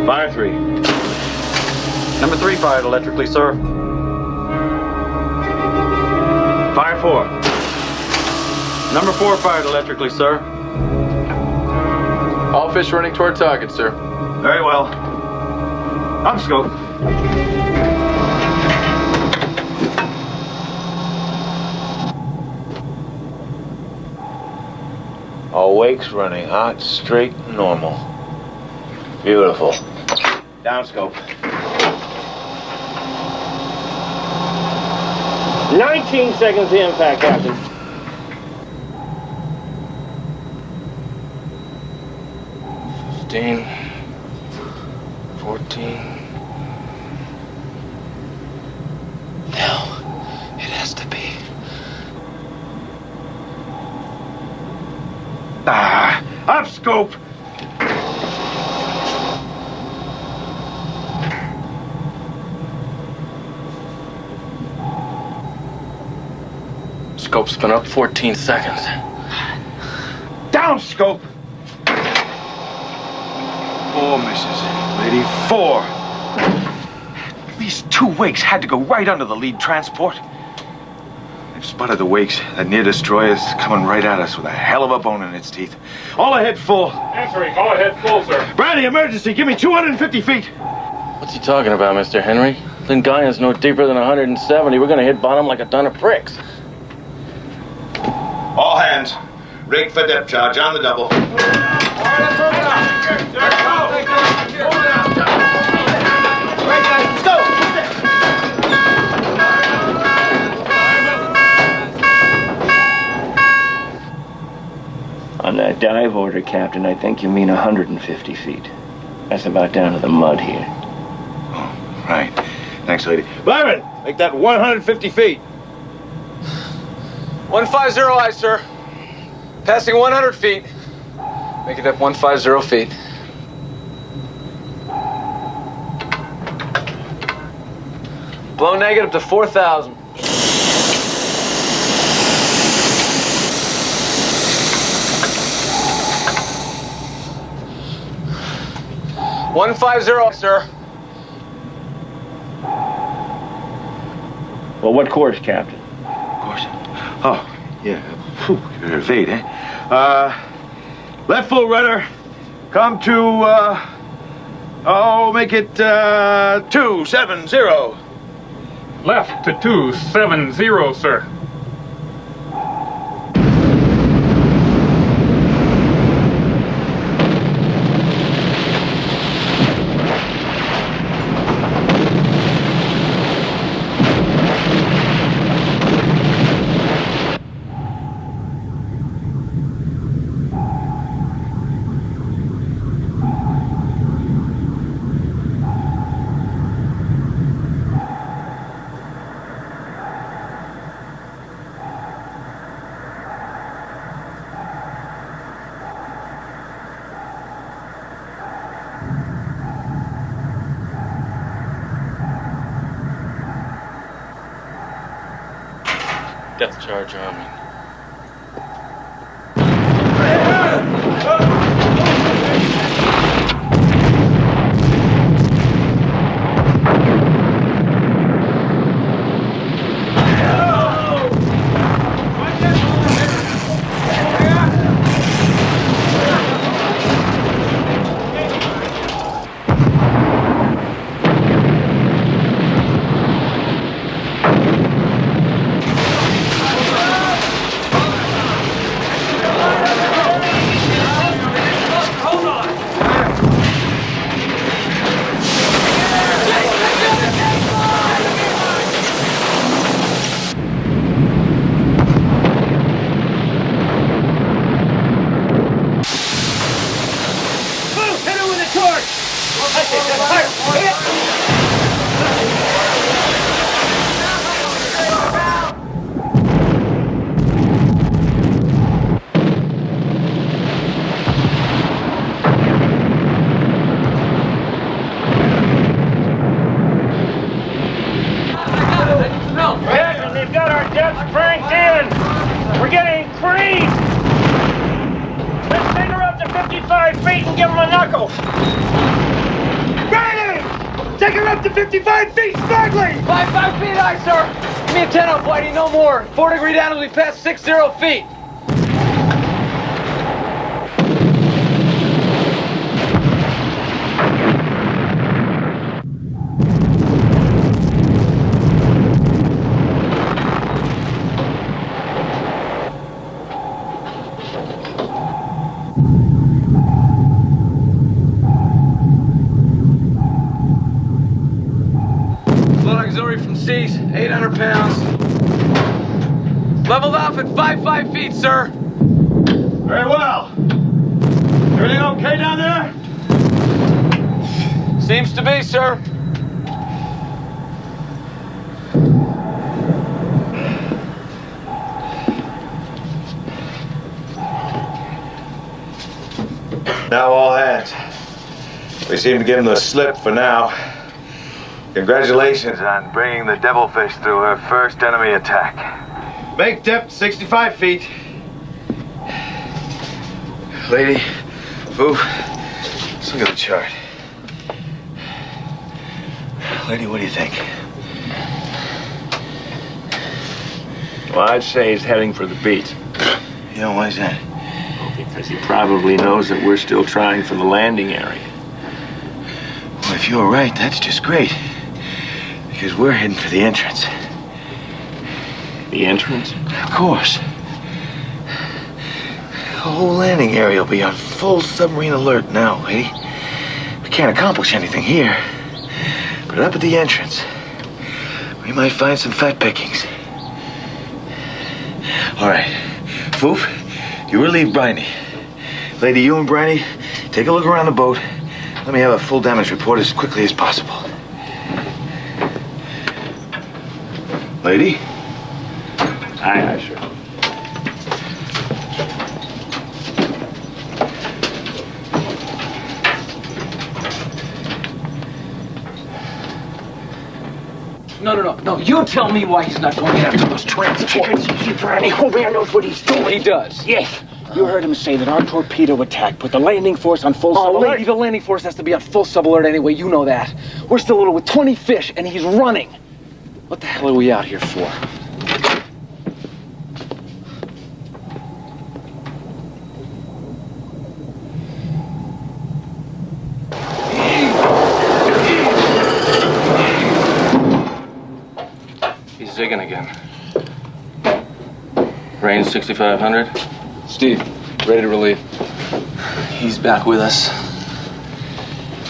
Fire 3. #3 fired electrically, sir. Fire 4. Number 4 fired electrically, sir. All fish running toward target, sir. Very well. Up scope. All wakes running hot, straight, normal. Beautiful. Down scope. 19 seconds to impact, Captain. $15, 14. No, it has to be. Up scope. Scope's been up 14 seconds. Down scope. 4 misses. Lady 4. These 2 wakes had to go right under the lead transport. They've spotted the wakes. That near destroyer's coming right at us with a hell of a bone in its teeth. All ahead full. Answering, all ahead full, sir. Brandy, emergency. Give me 250 feet. What's he talking about, Mr. Henry? Lingaya's no deeper than 170. We're gonna hit bottom like a ton of pricks. All hands. Rig for depth charge on the double. On that dive order, Captain, I think you mean 150 feet. That's about down to the mud here. Oh, right. Thanks, lady. Byron, make that 150 feet. 150 aye, sir. Passing 100 feet. Make it up 150 feet. Blow negative to 4,000. $150, sir. Well, what course, Captain? Course? Oh, yeah. Phew, you're evade, eh? Left full rudder. Come to, make it, 270. Left to 270, sir. Depth charge arming. take her up to 55 feet, sparkling! 5 feet high, sir. Give me a 10 up, Whitey, no more. 4 degree down as we pass 60 feet. Seas, 800 pounds. Leveled off at 5 feet, sir. Very well. Everything okay down there? Seems to be, sir. Now all hands. We seem to give him the slip for now. Congratulations on bringing the Devilfish through her first enemy attack. Make depth 65 feet. Lady, Boo, let's look at the chart. Lady, what do you think? Well, I'd say he's heading for the beach. You know, why is that? Because he probably knows that we're still trying for the landing area. Well, if you're right, that's just great. Because we're heading for the entrance. The entrance? Of course. The whole landing area will be on full submarine alert now, lady. We can't accomplish anything here. But up at the entrance, we might find some fat pickings. All right. Foof, you relieve Briney. Lady, you and Briney, take a look around the boat. Let me have a full damage report as quickly as possible. Lady? Aye, sure. No. You tell me why he's not going after those transports. Brandy, whole man knows what he's doing. He does. Yes. You heard him say that our torpedo attack put the landing force on full sub alert. Lady, the landing force has to be on full sub alert anyway. You know that. We're still little with 20 fish, and he's running. What the hell are we out here for? He's zigging again. Range 6,500. Steve, ready to relieve. He's back with us.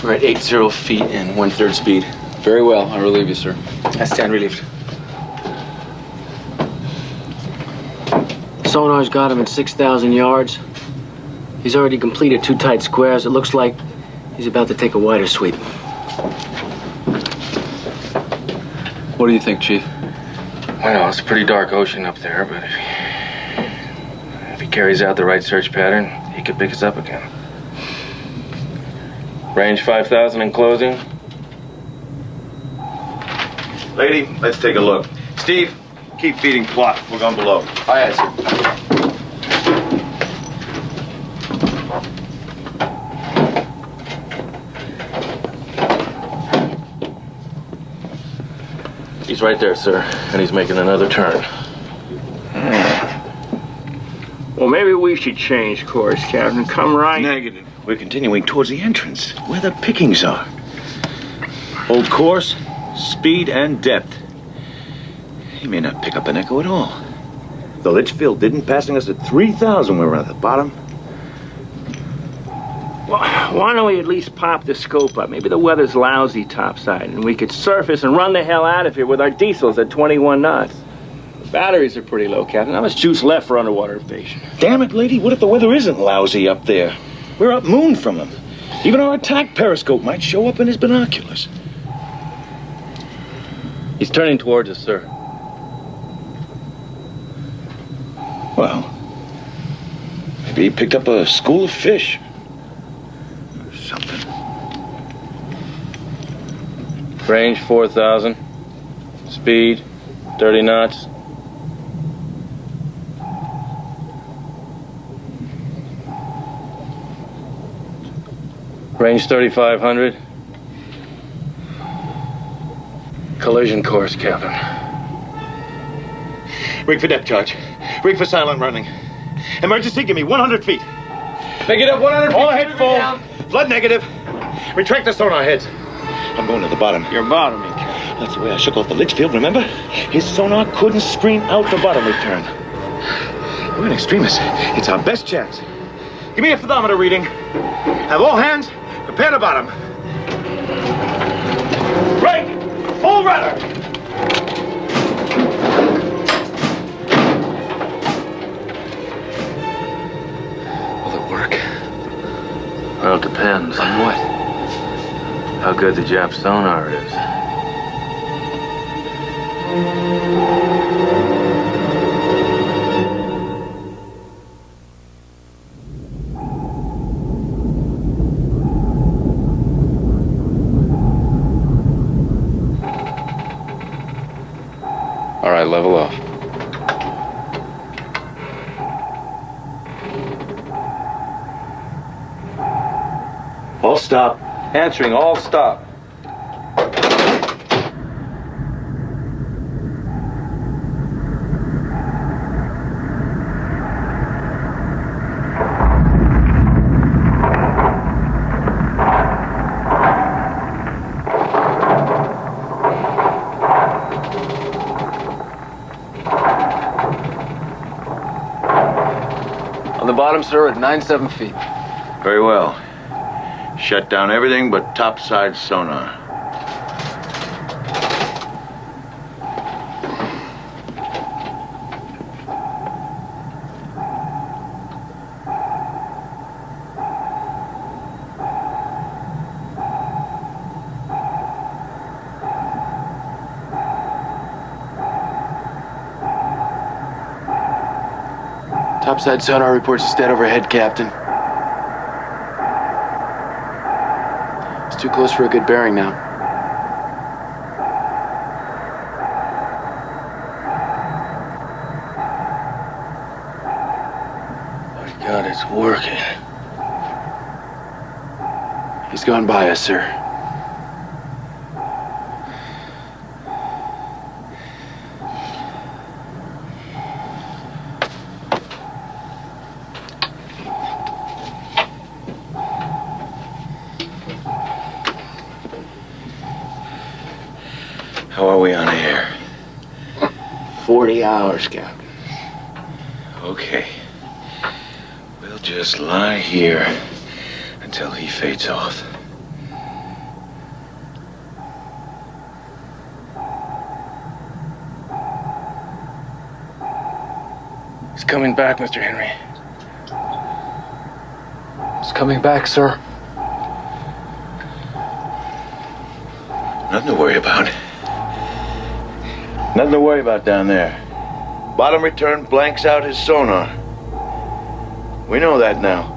We're at 80 feet and 1/3 speed. Very well. I'll relieve you, sir. I stand relieved. Sonar's got him at 6,000 yards. He's already completed 2 tight squares. It looks like he's about to take a wider sweep. What do you think, Chief? Well, it's a pretty dark ocean up there, but if he carries out the right search pattern, he could pick us up again. Range 5,000 in closing. Lady, let's take a look. Steve, keep feeding plot. We're going below. Aye, sir. He's right there, sir, and he's making another turn. Well, maybe we should change course, Captain. Come right. Negative. We're continuing towards the entrance, where the pickings are. Hold course, speed, and depth. He may not pick up an echo at all. The Litchfield didn't, passing us at 3,000 when we were at the bottom. Well, why don't we at least pop the scope up? Maybe the weather's lousy topside, and we could surface and run the hell out of here with our diesels at 21 knots. The batteries are pretty low, Captain. How much juice left for underwater invasion? Damn it, lady, what if the weather isn't lousy up there? We're up moon from him. Even our attack periscope might show up in his binoculars. He's turning towards us, sir. Well, maybe he picked up a school of fish. Or something. Range 4,000. Speed 30 knots. Range 3,500. Collision course, Captain. Rig for depth charge. Rig for silent running. Emergency, give me 100 feet. Make it up 100 feet. All ahead full. Flood negative. Retract the sonar heads. I'm going to the bottom. You're bottoming. That's the way I shook off the Litchfield, remember? His sonar couldn't screen out the bottom return. We're in extremis. It's our best chance. Give me a thermometer reading. Have all hands prepare to bottom. Right! Full rudder! Will it work? Well, it depends. On what? How good the Jap sonar is. All right, level off. All stop. Answering, all stop. On the bottom, sir, at 97 feet. Very well. Shut down everything but topside sonar. Topside sonar reports is dead overhead, Captain. It's too close for a good bearing now. My God, it's working. He's gone by us, sir. How are we on air? 40 hours, Captain. Okay. We'll just lie here until he fades off. He's coming back, Mr. Henry. He's coming back, sir. Nothing to worry about. Nothing to worry about down there. Bottom return blanks out his sonar. We know that now.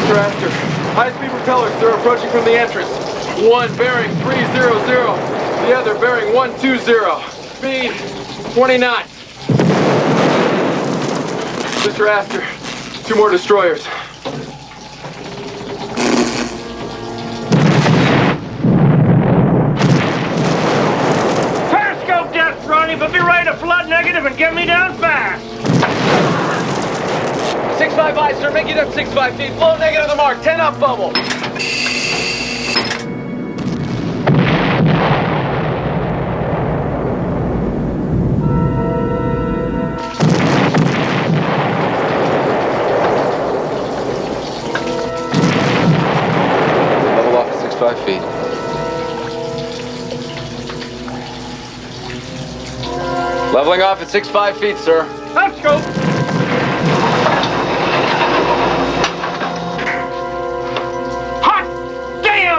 Mr. Astor. High-speed propellers, they're approaching from the entrance. One bearing 300. The other bearing 120. Speed 20 knots. Mr. Astor, 2 more destroyers. Periscope depth, Ronnie, but be ready to flood negative and get me down fast. 6-5 eyes, sir. Make it up 6-5 feet. Flow negative the mark. 10 up bubble. Level off at 6-5 feet. Leveling off at 6-5 feet, sir. Let's go.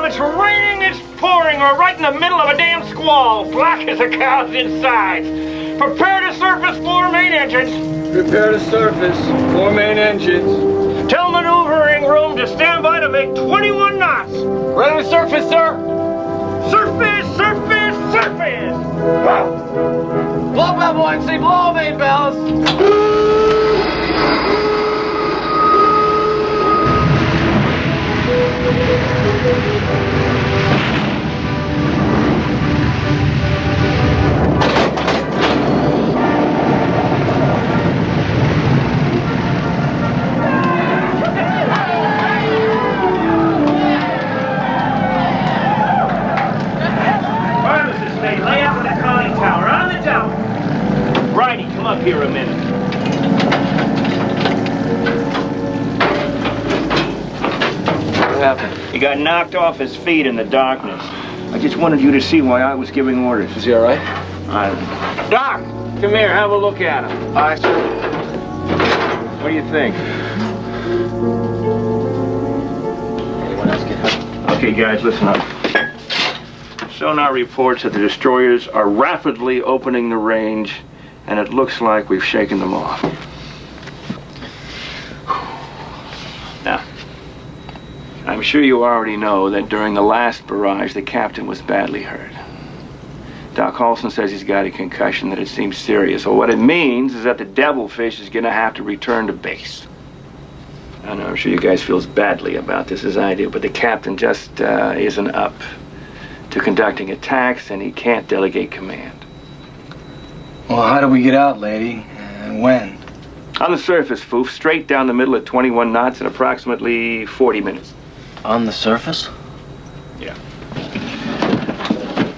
It's raining, it's pouring. We're right in the middle of a damn squall. Black as a cow's insides. Prepare to surface 4 main engines. Prepare to surface 4 main engines. Tell maneuvering room to stand by to make 21 knots. Ready to surface, sir. Surface, surface, surface. Blow bell buoyancy, blow main bells. Lay out with the conning tower on the tower. Righty, come up here a minute. What happened? He got knocked off his feet in the darkness. I just wanted you to see why I was giving orders. Is he all right? Doc, come here, have a look at him. All right, sir. What do you think? Anyone else get hurt? Okay, guys, listen up. Sonar reports that the destroyers are rapidly opening the range, and it looks like we've shaken them off. Now, I'm sure you already know that during the last barrage, the captain was badly hurt. Doc Halson says he's got a concussion, that it seems serious. Well, what it means is that the Devilfish is going to have to return to base. I know, I'm sure you guys feel as badly about this as I do, but the captain just isn't up to conducting attacks, and he can't delegate command. Well, how do we get out, lady? And when? On the surface, Foof, straight down the middle at 21 knots in approximately 40 minutes. On the surface? Yeah.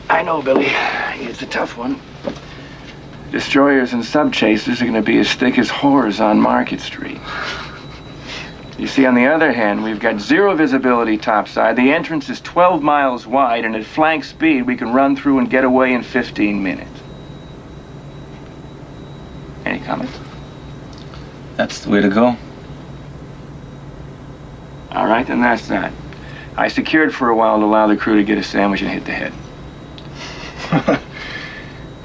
I know, Billy. It's a tough one. Destroyers and sub-chasers are going to be as thick as whores on Market Street. You see, on the other hand, we've got 0 visibility topside. The entrance is 12 miles wide, and at flank speed, we can run through and get away in 15 minutes. Any comments? That's the way to go. All right, then that's that. I secured for a while to allow the crew to get a sandwich and hit the head.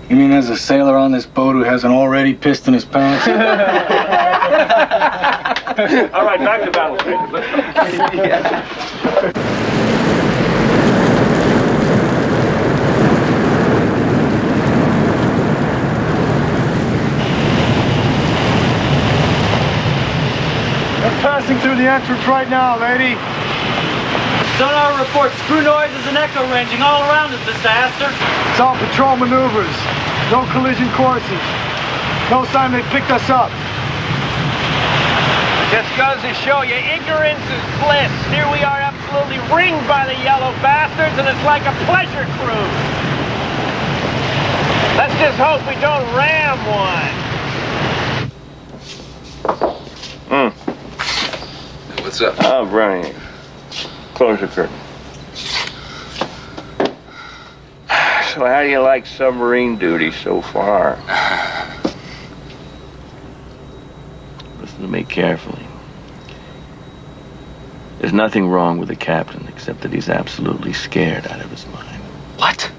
You mean there's a sailor on this boat who hasn't already pissed in his pants? All right, back to battle. They're passing through the entrance right now, lady. Sonar reports screw noises and echo ranging all around us, Mr. Astor. It's all patrol maneuvers. No collision courses. No sign they picked us up. Just goes to show you, ignorance is bliss. Here we are absolutely ringed by the yellow bastards, and it's like a pleasure cruise. Let's just hope we don't ram one. What's up? Oh, Brian. Close the curtain. So how do you like submarine duty so far? Listen to me carefully. There's nothing wrong with the captain except that he's absolutely scared out of his mind. What?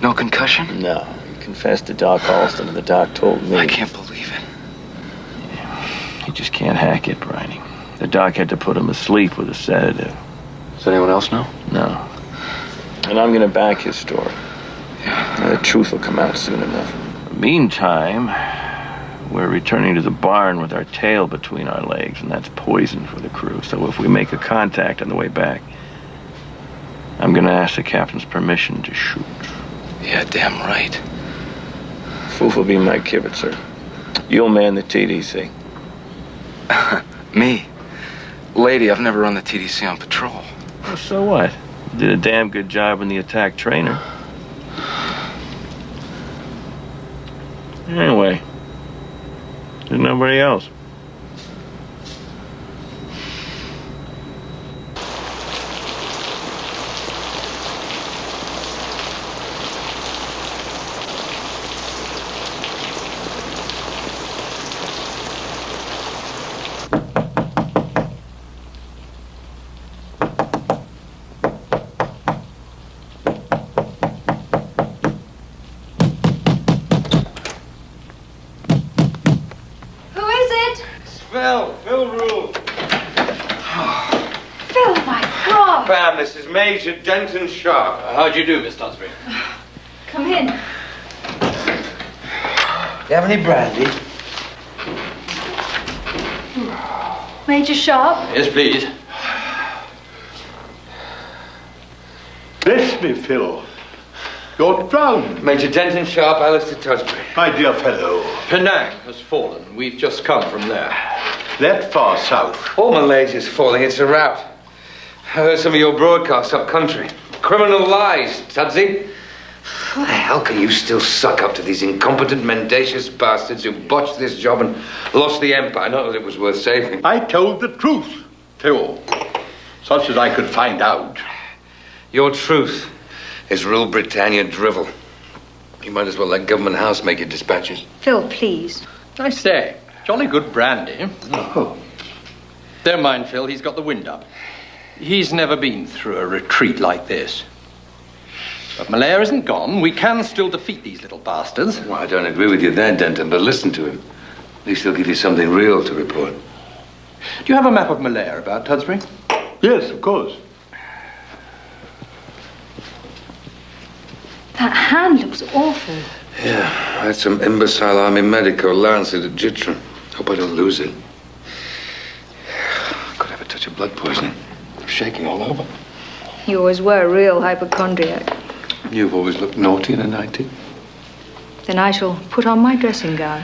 No concussion? No. He confessed to Doc Alston, and the doc told me. I can't believe it. You just can't hack it, Briney. The doc had to put him asleep with a sedative. Does anyone else know? No. And I'm gonna back his story. The truth will come out soon enough. Meantime, we're returning to the barn with our tail between our legs, and that's poison for the crew. So if we make a contact on the way back, I'm gonna ask the captain's permission to shoot. Yeah, damn right. Foof will be my kibitzer. You'll man the TDC. Me? Lady, I've never run the TDC on patrol. Well, so what? You did a damn good job in the attack trainer. Anyway, there's nobody else. Pam, this is Major Denton Sharp. How'd you do, Miss Tudsbury? Come in. Do you have any brandy? Major Sharp? Yes, please. Bless me, Phil. You're drowned. Major Denton Sharp, Alistair Tudsbury. My dear fellow. Penang has fallen. We've just come from there. That far south. All Malaysia's falling. It's a rout. I heard some of your broadcasts up country. Criminal lies, Tudsy. How the hell can you still suck up to these incompetent, mendacious bastards who botched this job and lost the empire? Not that it was worth saving. I told the truth, Phil. Such as I could find out. Your truth is Rule Britannia drivel. You might as well let Government House make your dispatches. Phil, please. I say, jolly good brandy. Oh. Don't mind Phil, he's got the wind up. He's never been through a retreat like this. But Malaya isn't gone. We can still defeat these little bastards. Well, I don't agree with you there, Denton, but listen to him. At least he'll give you something real to report. Do you have a map of Malaya about, Tudsbury? Yes, of course. That hand looks awful. Yeah, I had some imbecile army medico lance it at Jastrow. Hope I don't lose it. Could have a touch of blood poisoning. I'm shaking all over. You always were a real hypochondriac. You've always looked naughty in a nightie. Then I shall put on my dressing gown.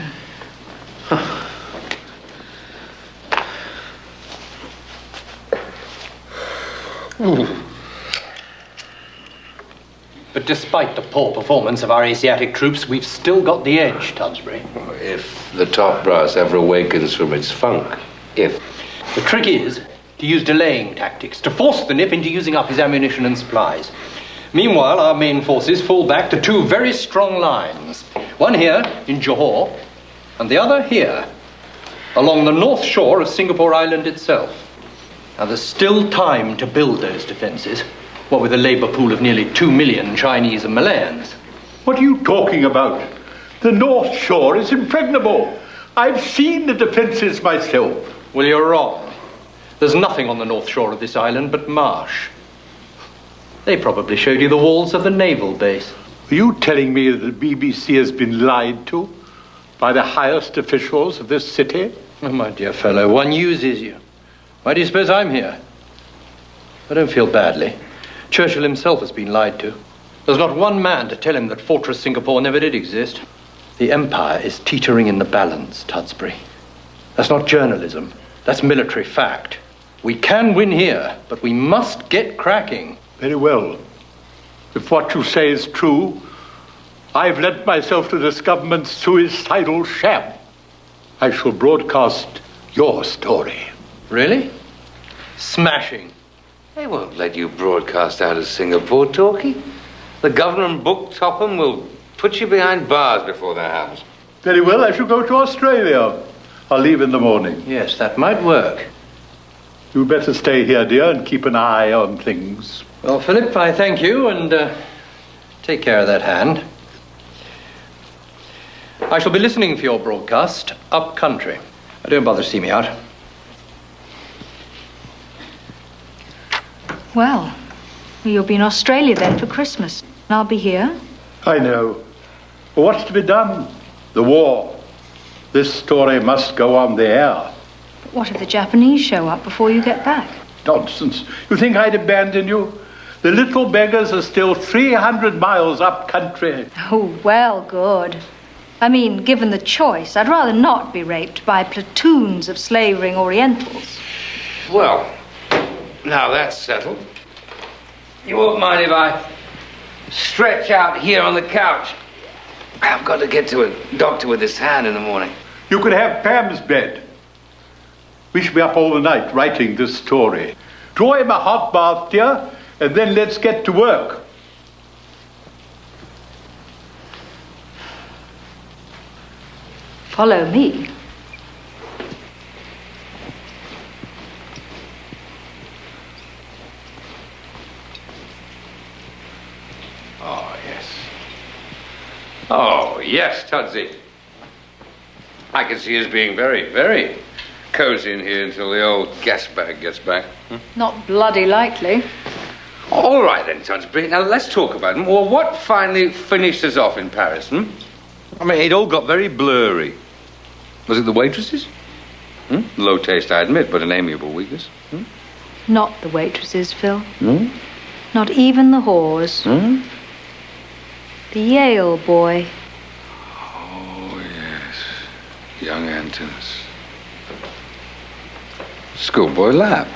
But despite the poor performance of our Asiatic troops, we've still got the edge, Tudsbury. If the top brass ever awakens from its funk. If. The trick is to use delaying tactics, to force the Nip into using up his ammunition and supplies. Meanwhile, our main forces fall back to two very strong lines. One here in Johor, and the other here, along the north shore of Singapore Island itself. Now, there's still time to build those defenses, what with a labor pool of nearly 2 million Chinese and Malayans. What are you talking about? The North Shore is impregnable. I've seen the defenses myself. Well, you're wrong. There's nothing on the north shore of this island but marsh. They probably showed you the walls of the naval base. Are you telling me that the BBC has been lied to by the highest officials of this city? Oh, my dear fellow, one uses you. Why do you suppose I'm here? I don't feel badly. Churchill himself has been lied to. There's not one man to tell him that Fortress Singapore never did exist. The empire is teetering in the balance, Tudsbury. That's not journalism. That's military fact. We can win here, but we must get cracking. Very well. If what you say is true, I've lent myself to this government's suicidal sham. I shall broadcast your story. Really? Smashing. They won't let you broadcast out of Singapore, Talkie. The government book Topham will put you behind bars before that happens. Very well, I shall go to Australia. I'll leave in the morning. Yes, that might work. You'd better stay here, dear, and keep an eye on things. Well, Philip, I thank you, and take care of that hand. I shall be listening for your broadcast up country. Don't bother to see me out. Well, you'll be in Australia then for Christmas. And I'll be here. I know. But what's to be done? The war. This story must go on the air. But what if the Japanese show up before you get back? Nonsense. You think I'd abandon you? The little beggars are still 300 miles up country. Oh, well, good. I mean, given the choice, I'd rather not be raped by platoons of slavering Orientals. Well, now that's settled. You won't mind if I stretch out here on the couch? I've got to get to a doctor with this hand in the morning. You could have Pam's bed. We should be up all the night writing this story. Draw him a hot bath, dear, and then let's get to work. Follow me. Oh, yes. Oh, yes, Tudsy. I can see us being very, very cozy in here until the old gas bag gets back. Not bloody likely. All right then, Tudsbury. Now let's talk about it. Well, what finally finished us off in Paris? I mean, it all got very blurry. Was it the waitresses? Low taste, I admit, but an amiable weakness. Not the waitresses, Phil. Not even the whores. The Yale boy. Oh, yes. Young Antinous. Schoolboy lapse.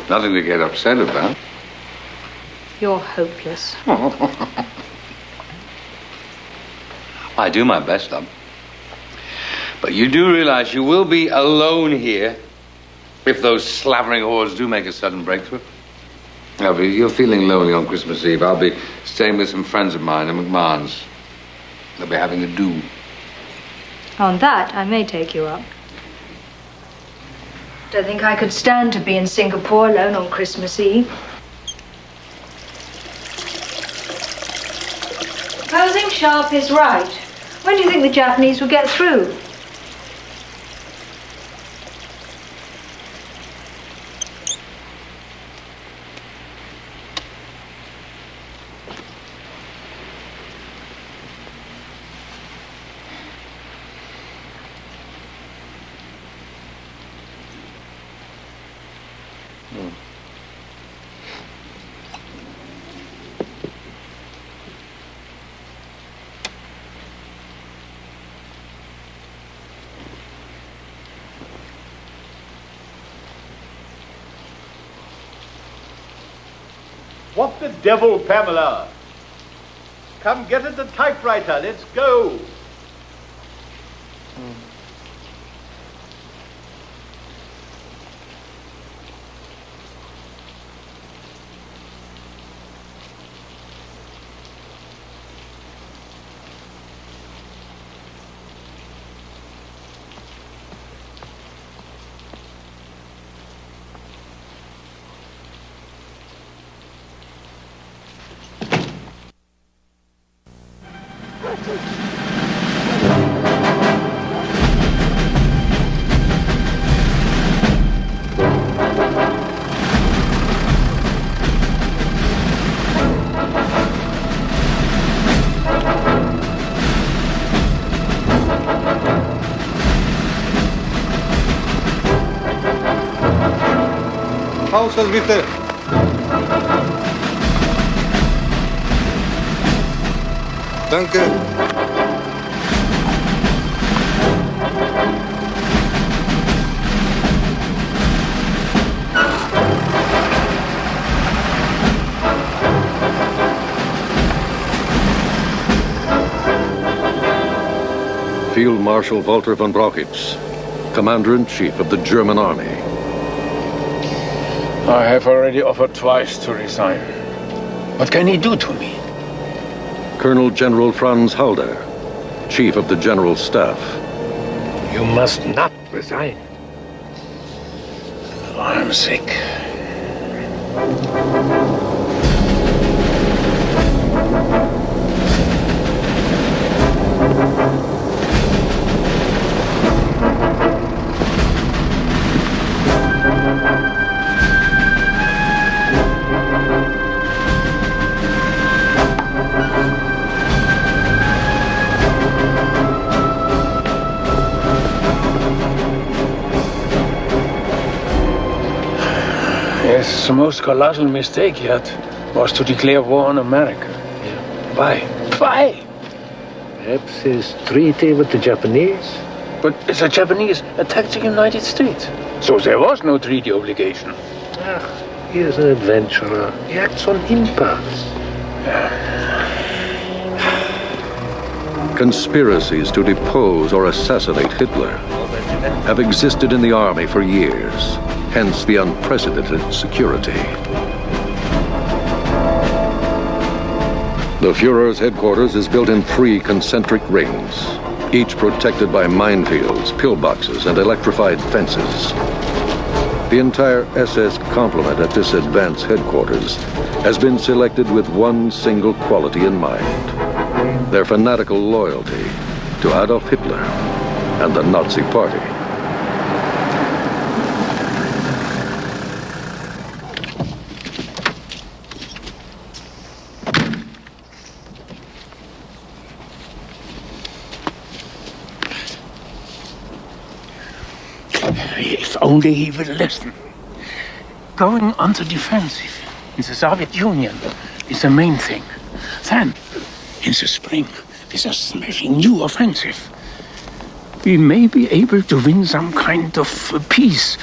Nothing to get upset about. You're hopeless. I do my best, love. But you do realize you will be alone here if those slavering whores do make a sudden breakthrough. Now, if you're feeling lonely on Christmas Eve, I'll be staying with some friends of mine in McMahon's. They'll be having a do. On that, I may take you up. Don't think I could stand to be in Singapore alone on Christmas Eve. Supposing Sharp is right, when do you think the Japanese will get through? What the devil, Pamela? Come get at the typewriter. Let's go. Ausfall bitte. Danke. Field Marshal Walter von Brauchitsch, Commander-in-Chief of the German Army. I have already offered twice to resign. What can he do to me? Colonel General Franz Halder, Chief of the General Staff. You must not resign. I'm sick. Yes, the most colossal mistake yet was to declare war on America. Why? Why? Perhaps his treaty with the Japanese? But the Japanese attacked the United States. So there was no treaty obligation. He is an adventurer. He acts on impulse. Conspiracies to depose or assassinate Hitler have existed in the army for years, hence the unprecedented security. The Führer's headquarters is built in 3 concentric rings, each protected by minefields, pillboxes, and electrified fences. The entire SS complement at this advanced headquarters has been selected with one single quality in mind: their fanatical loyalty to Adolf Hitler and the Nazi Party. If only he would listen. Going on the defensive in the Soviet Union is the main thing. Then, in the spring, with a smashing new offensive, we may be able to win some kind of peace.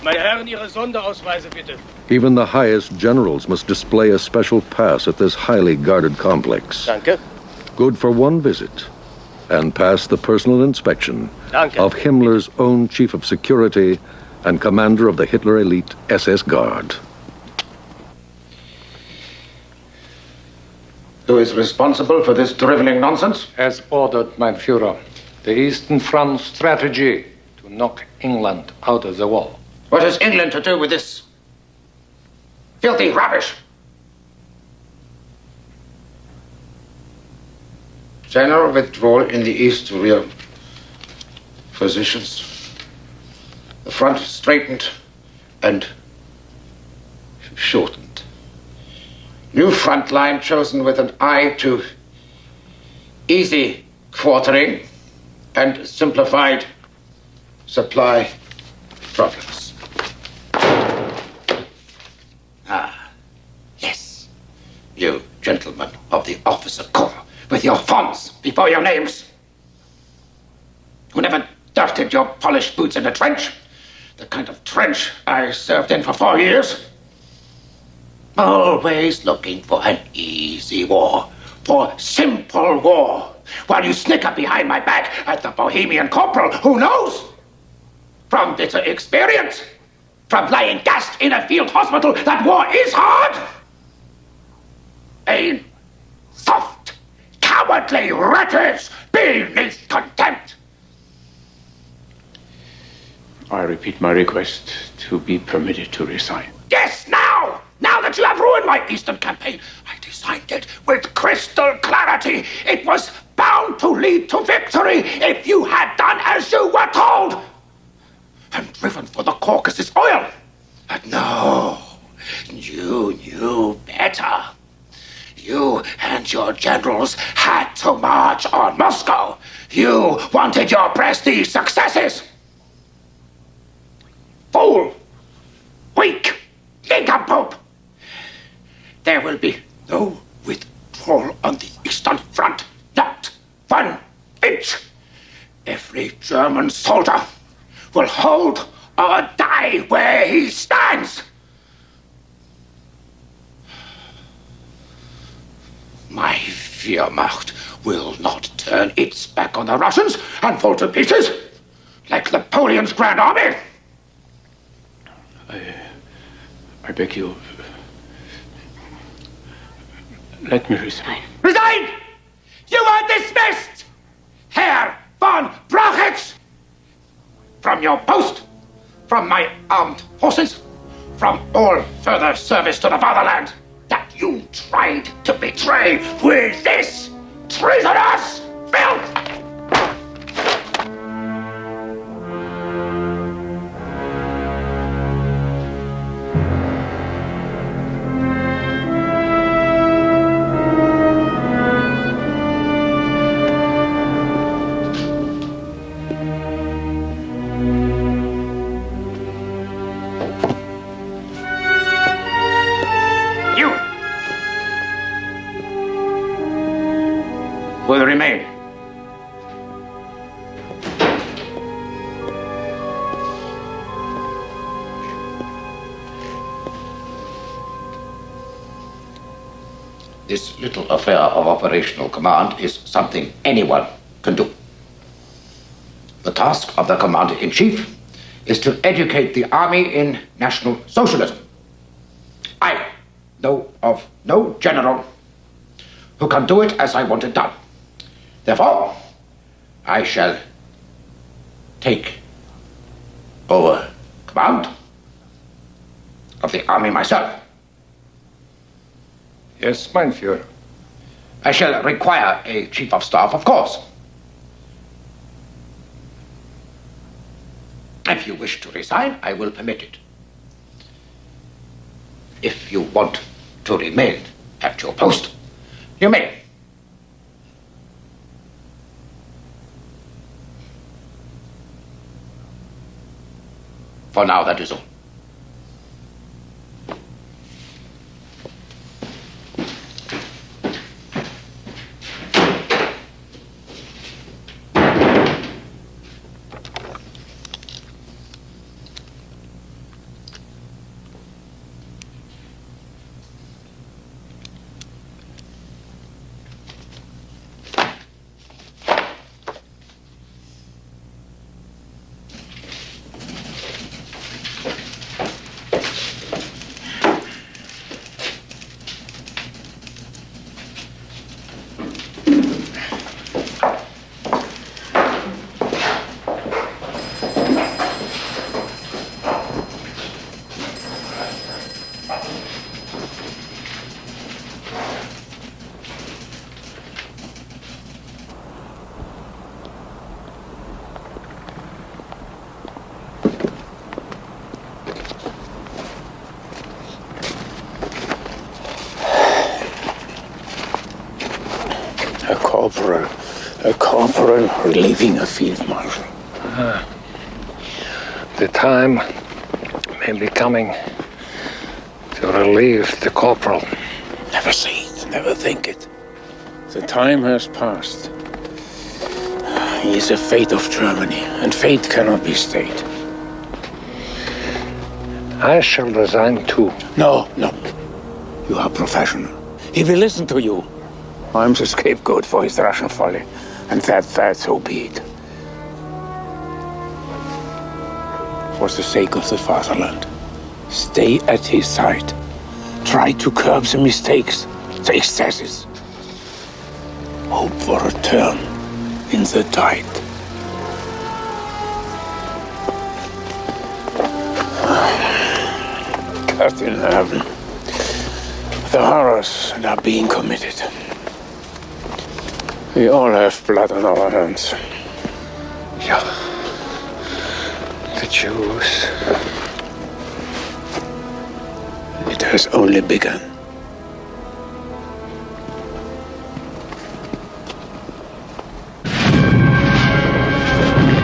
Meine Herren, Ihre Sonderausweise bitte. Even the highest generals must display a special pass at this highly guarded complex. Danke. Good for one visit, and pass the personal inspection of Himmler's own chief of security and commander of the Hitler elite SS Guard. Who is responsible for this driveling nonsense? As ordered, mein Führer. The Eastern Front strategy to knock England out of the war. What has England to do with this filthy rubbish? General withdrawal in the east rear positions. The front straightened and shortened. New front line chosen with an eye to easy quartering and simplified supply problems. Yes. You gentlemen of the officer corps, with your fonts before your names, who never dirtied your polished boots in a trench, the kind of trench I served in for 4 years. Always looking for an easy war, for simple war, while you snicker behind my back at the Bohemian corporal who knows, from bitter experience, from lying gassed in a field hospital, that war is hard. A soft, cowardly wretches beneath contempt. I repeat my request to be permitted to resign. Yes, now! Now that you have ruined my Eastern campaign, I designed it with crystal clarity. It was bound to lead to victory if you had done as you were told and driven for the Caucasus oil. But no, you knew better. You and your generals had to march on Moscow. You wanted your prestige successes. Fool! Weak! Nincompoop! There will be no withdrawal on the Eastern Front. Not 1 inch. Every German soldier will hold or die where he stands. My Wehrmacht will not turn its back on the Russians and fall to pieces like Napoleon's Grand Army. I beg you, let me resign. Resign! You are dismissed, Herr von Brauchitsch! From your post, from my armed forces, from all further service to the fatherland that you tried to betray with this treasonous filth! This little affair of operational command is something anyone can do. The task of the Commander-in-Chief is to educate the Army in National Socialism. I know of no general who can do it as I want it done. Therefore, I shall take over command of the Army myself. Yes, mein Führer. I shall require a Chief of Staff, of course. If you wish to resign, I will permit it. If you want to remain at your post, you may. For now, that is all. A corporal relieving a field marshal. The time may be coming to relieve the corporal. Never say it, never think it. The time has passed. He is the fate of Germany, and fate cannot be stayed. I shall resign too. No. You are professional. He will listen to you. I'm the scapegoat for his Russian folly, and that so be it. For the sake of the fatherland, stay at his side. Try to curb the mistakes, the excesses. Hope for a turn in the tide. God in heaven, the horrors that are being committed. We all have blood on our hands. Yeah. The Jews. It has only begun.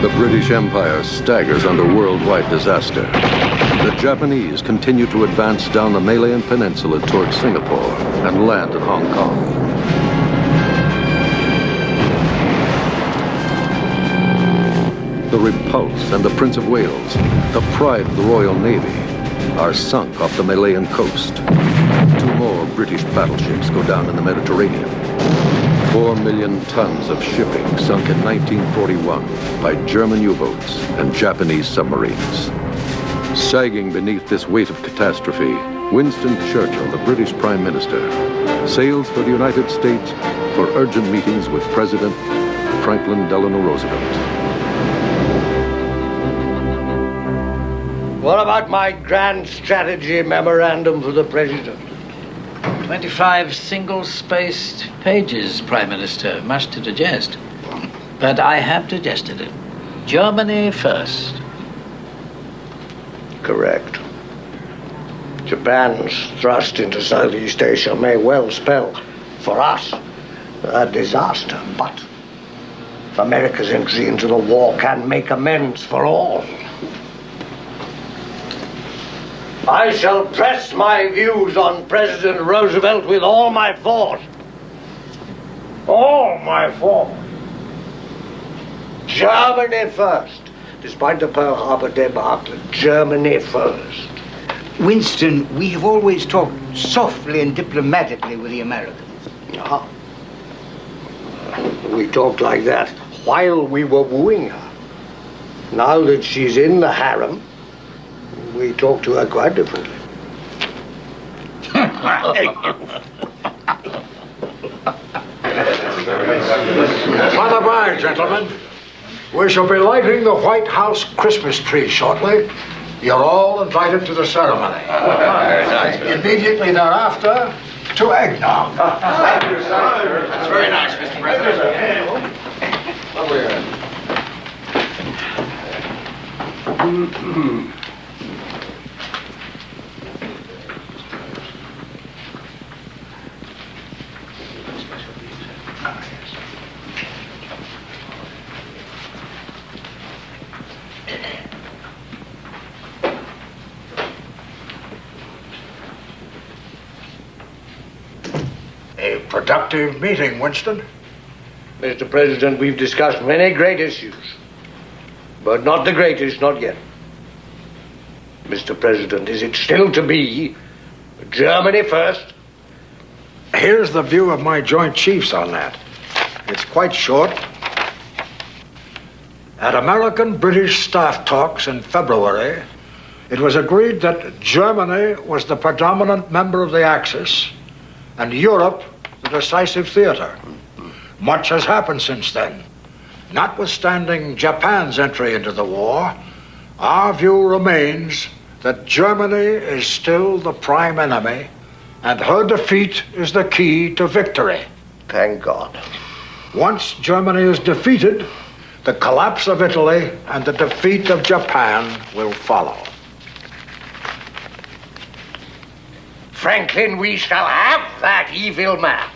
The British Empire staggers under worldwide disaster. The Japanese continue to advance down the Malayan Peninsula toward Singapore and land in Hong Kong. The Repulse and the Prince of Wales, the pride of the Royal Navy, are sunk off the Malayan coast. 2 more British battleships go down in the Mediterranean. 4 million tons of shipping sunk in 1941 by German U-boats and Japanese submarines. Sagging beneath this weight of catastrophe, Winston Churchill, the British Prime Minister, sails for the United States for urgent meetings with President Franklin Delano Roosevelt. What about my grand strategy memorandum for the President? 25 single-spaced pages, Prime Minister. Much to digest. But I have digested it. Germany first. Correct. Japan's thrust into Southeast Asia may well spell, for us, a disaster. But America's entry into the war can make amends for all. I shall press my views on President Roosevelt with all my force. All my force. Germany first. Despite the Pearl Harbor debacle, Germany first. Winston, we have always talked softly and diplomatically with the Americans. Ah. We talked like that while we were wooing her. Now that she's in the harem, we talk to her quite differently. By the by, gentlemen, we shall be lighting the White House Christmas tree shortly. You're all invited to the ceremony. Very nice. Immediately thereafter, to eggnog. Thank you, sir. That's very nice, Mr. President. A productive meeting, Winston. Mr. President, we've discussed many great issues, but not the greatest, not yet. Mr. President, is it still to be Germany first? Here's the view of my Joint Chiefs on that. It's quite short. At American-British staff talks in February, it was agreed that Germany was the predominant member of the Axis and Europe the decisive theater. Much has happened since then. Notwithstanding Japan's entry into the war, our view remains that Germany is still the prime enemy and her defeat is the key to victory. Thank God. Once Germany is defeated, the collapse of Italy and the defeat of Japan will follow. Franklin, we shall have that evil man.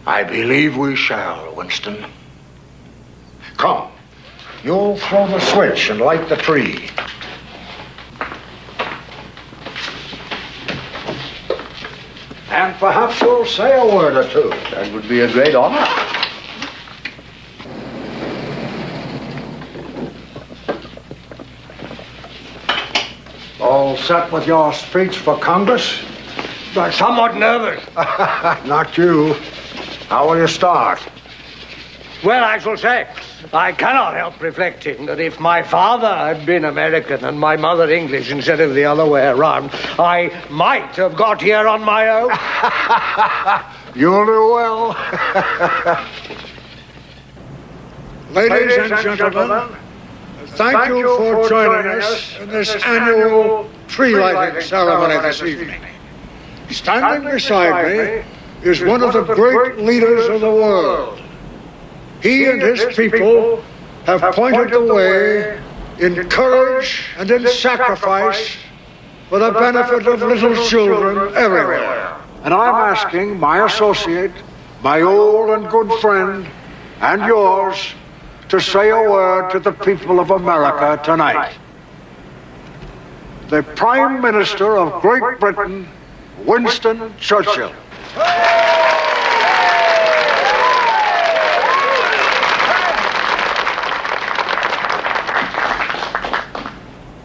I believe we shall, Winston. Come, you'll throw the switch and light the tree. And perhaps you'll say a word or two. That would be a great honor. All set with your speech for Congress? I'm somewhat nervous. Not you. How will you start? Well, I shall say, I cannot help reflecting that if my father had been American and my mother English instead of the other way around, I might have got here on my own. You'll do well. Ladies and gentlemen, thank you for joining us in this annual tree lighting ceremony this evening. Standing beside me is one of the great leaders of the world. He and his people have pointed the way in courage and in sacrifice for the benefit of little children everywhere. And I'm asking my associate, my old and good friend, and yours, to say a word to the people of America tonight. The Prime Minister of Great Britain, Winston Churchill.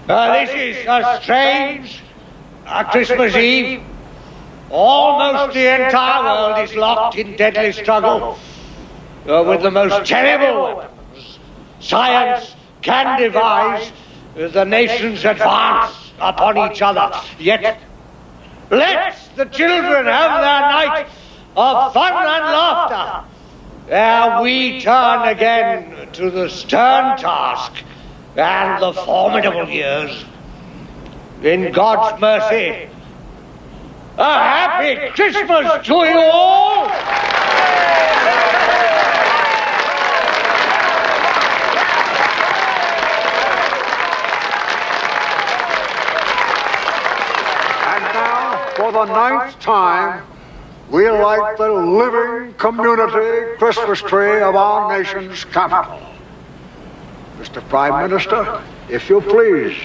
This is a strange Christmas Eve. Almost the entire world is locked in deadly struggle with the most terrible weapons science can devise. The nations advance upon each other. Yet, let the children have their night of fun and laughter ere we turn again to the stern task and the formidable years. In God's mercy, a happy Christmas to you all! And now, for the 9th time, we light the living community Christmas tree of our nation's capital. Mr. Prime Minister, if you please.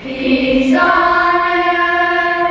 Peace on earth.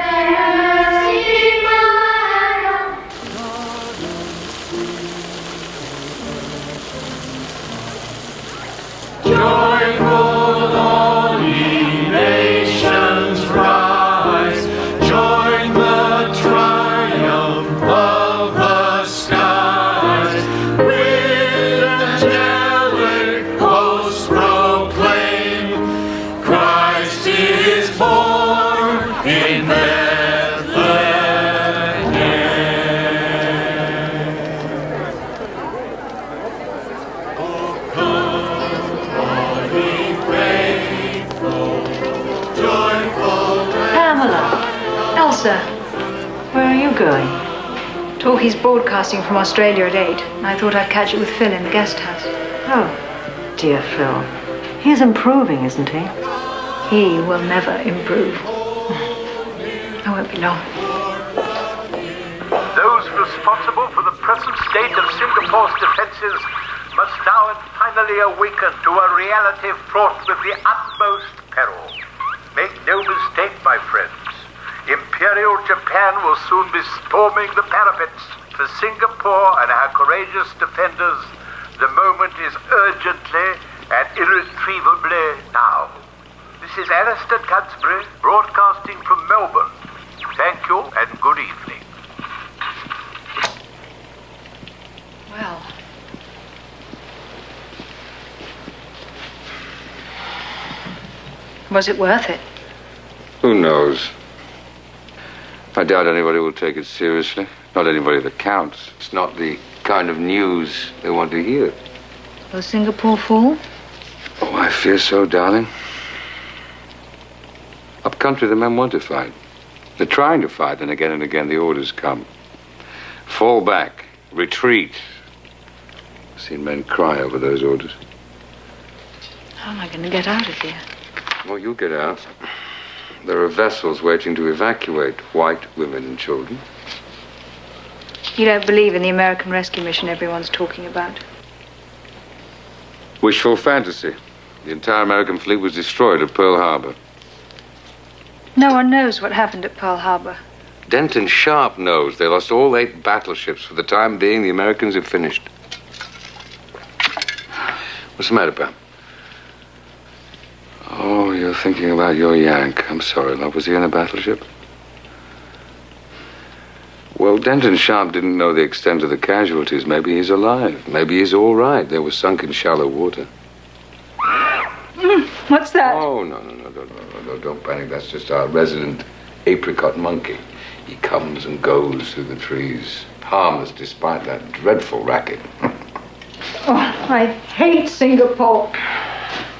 sir. Where are you going? Talkie's broadcasting from Australia at 8. I thought I'd catch it with Phil in the guest house. Oh, dear Phil. He's improving, isn't he? He will never improve. I won't be long. Those responsible for the present state of Singapore's defenses must now and finally awaken to a reality fraught with the utmost peril. Make no mistake, my friends. Imperial Japan will soon be storming the parapets. For Singapore and our courageous defenders, the moment is urgently and irretrievably now. This is Alistair Tudsbury, broadcasting from Melbourne. Thank you and good evening. Well. Was it worth it? Who knows? I doubt anybody will take it seriously. Not anybody that counts. It's not the kind of news they want to hear. Will Singapore fall? Oh, I fear so, darling. Up country, the men want to fight. They're trying to fight, and again the orders come. Fall back. Retreat. I've seen men cry over those orders. How am I going to get out of here? Well, you'll get out. There are vessels waiting to evacuate white women and children. You don't believe in the American rescue mission everyone's talking about? Wishful fantasy. The entire American fleet was destroyed at Pearl Harbor. No one knows what happened at Pearl Harbor. Denton Sharp knows they lost all 8 battleships. For the time being, the Americans have finished. What's the matter, Pam? Oh, you're thinking about your Yank. I'm sorry, love. Was he in a battleship? Well, Denton Sharp didn't know the extent of the casualties. Maybe he's alive. Maybe he's all right. They were sunk in shallow water. What's that? Oh, no, don't panic. That's just our resident apricot monkey. He comes and goes through the trees, harmless despite that dreadful racket. Oh, I hate Singapore.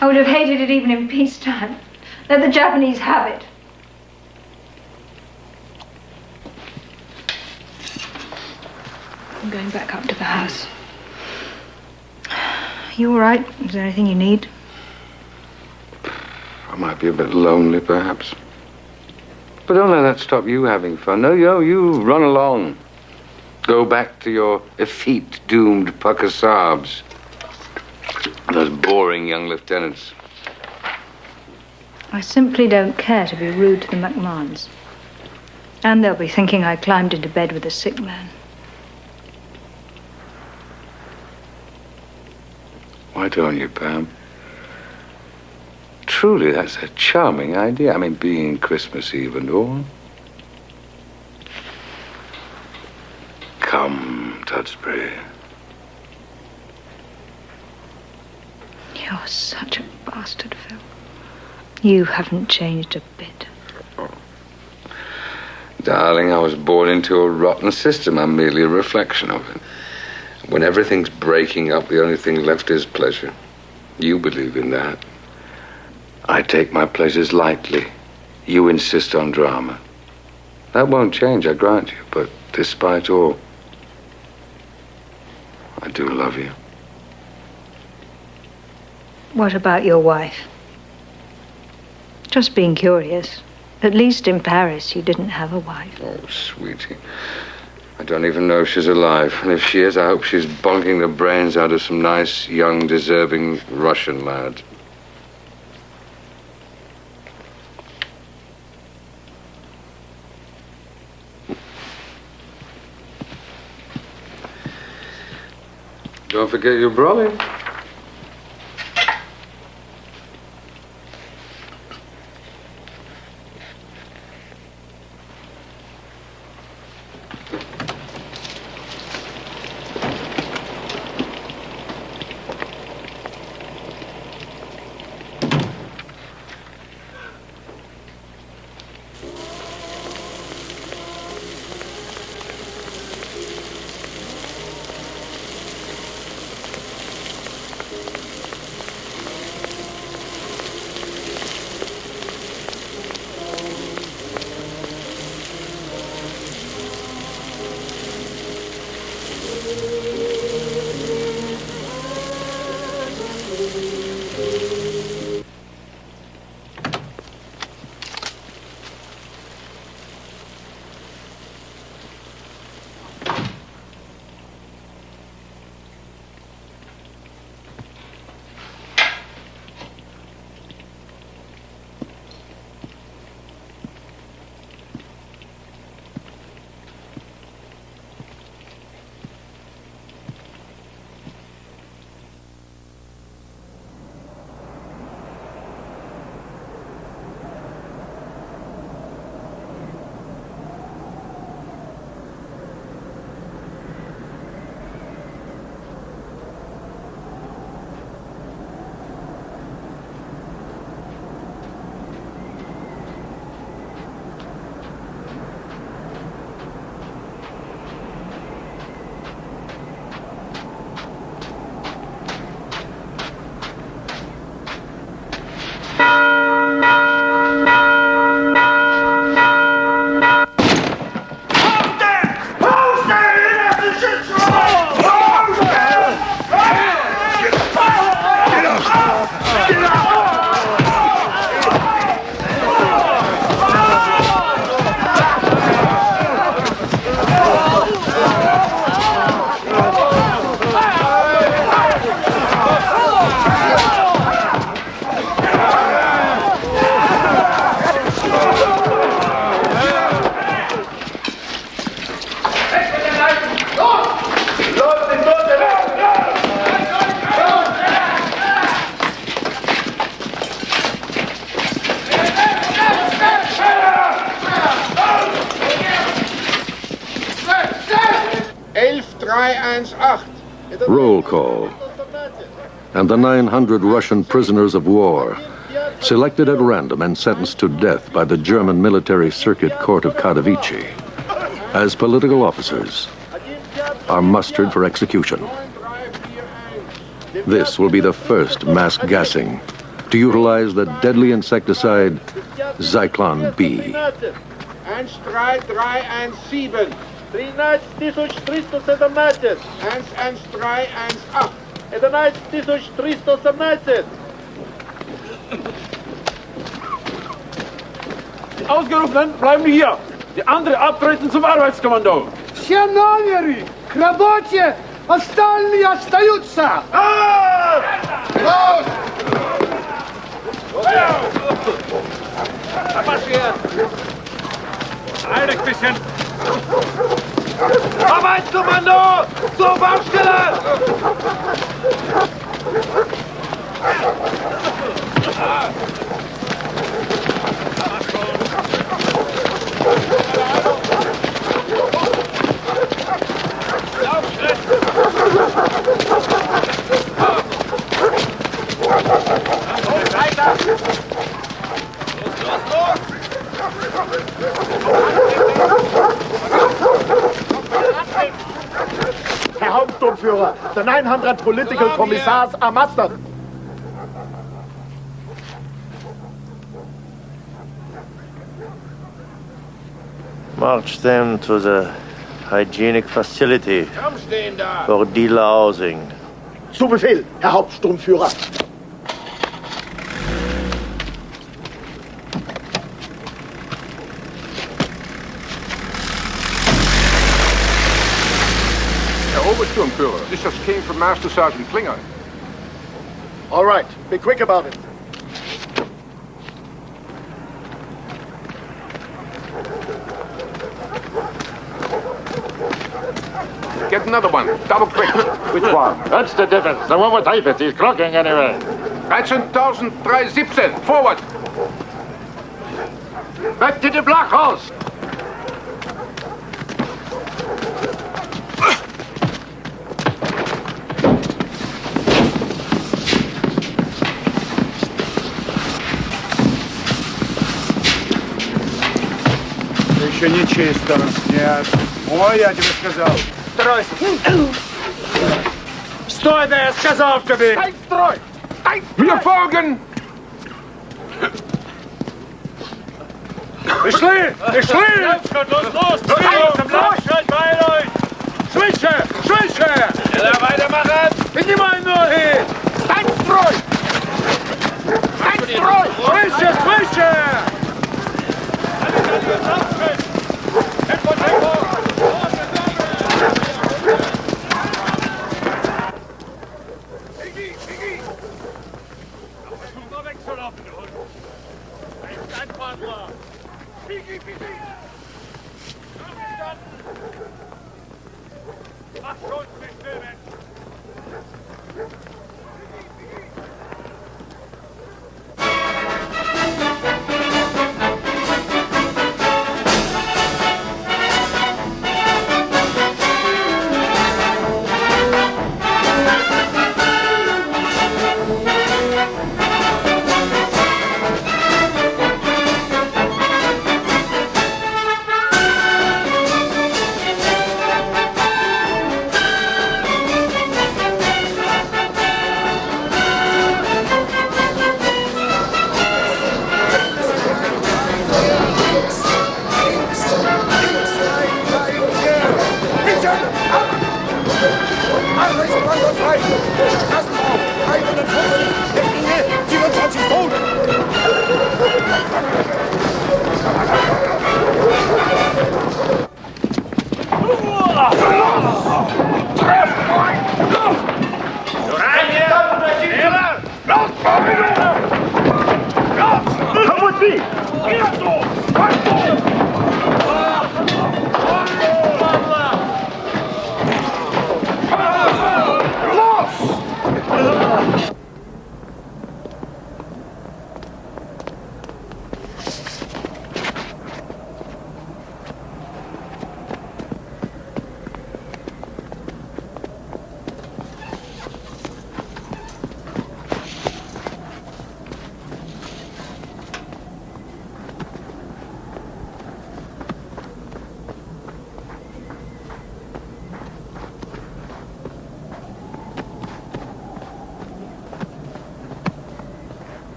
I would have hated it even in peacetime. Let the Japanese have it. I'm going back up to the house. You all right? Is there anything you need? I might be a bit lonely, perhaps. But don't let that stop you having fun. No, you run along. Go back to your effete-doomed Puckasabs. Those boring young lieutenants. I simply don't care to be rude to the McMahons. And they'll be thinking I climbed into bed with a sick man. Why don't you, Pam? Truly, that's a charming idea. I mean, being Christmas Eve and all. Come, Tudsbury. You're such a bastard, Phil. You haven't changed a bit. Darling, I was born into a rotten system. I'm merely a reflection of it. When everything's breaking up, the only thing left is pleasure. You believe in that. I take my pleasures lightly. You insist on drama. That won't change, I grant you, but despite all, I do love you. What about your wife? Just being curious. At least in Paris, you didn't have a wife. Oh, sweetie. I don't even know if she's alive. And if she is, I hope she's bonking the brains out of some nice, young, deserving Russian lad. Don't forget your brolly. Roll call. And the 900 Russian prisoners of war, selected at random and sentenced to death by the German Military Circuit Court of Katowice, as political officers, are mustered for execution. This will be the first mass gassing to utilize the deadly insecticide Zyklon B. 13317 13317 11318 11317. Die Ausgerufenen bleiben hier. Die anderen abtreten zum Arbeitskommando. Все номеры к работе, остальные остаются. Eilig ein bisschen. Arbeitskommando! Zur Baustelle! Herr Hauptsturmführer, the 900 political commissars are mustered. March them to the hygienic facility for delousing. Zu Befehl, Herr Hauptsturmführer. Herr Obersturmführer, this just came from Master Sergeant Klinger. All right, be quick about it. Get another one. Double quick. Which one? That's the difference. The one with David. He's clocking anyway. 13,317. Forward. Back to the blockhouse. Еще не чисто. Нет. Ой, я тебе сказал. Строй! Стой, да я сказал тебе! Стой, строй! Wir folgen! Пішли! Пішли! Швидше! Швидше! Weitermachen! Піднімай ноги! Стань в строй! Стань в строй! Швидше! Швидше!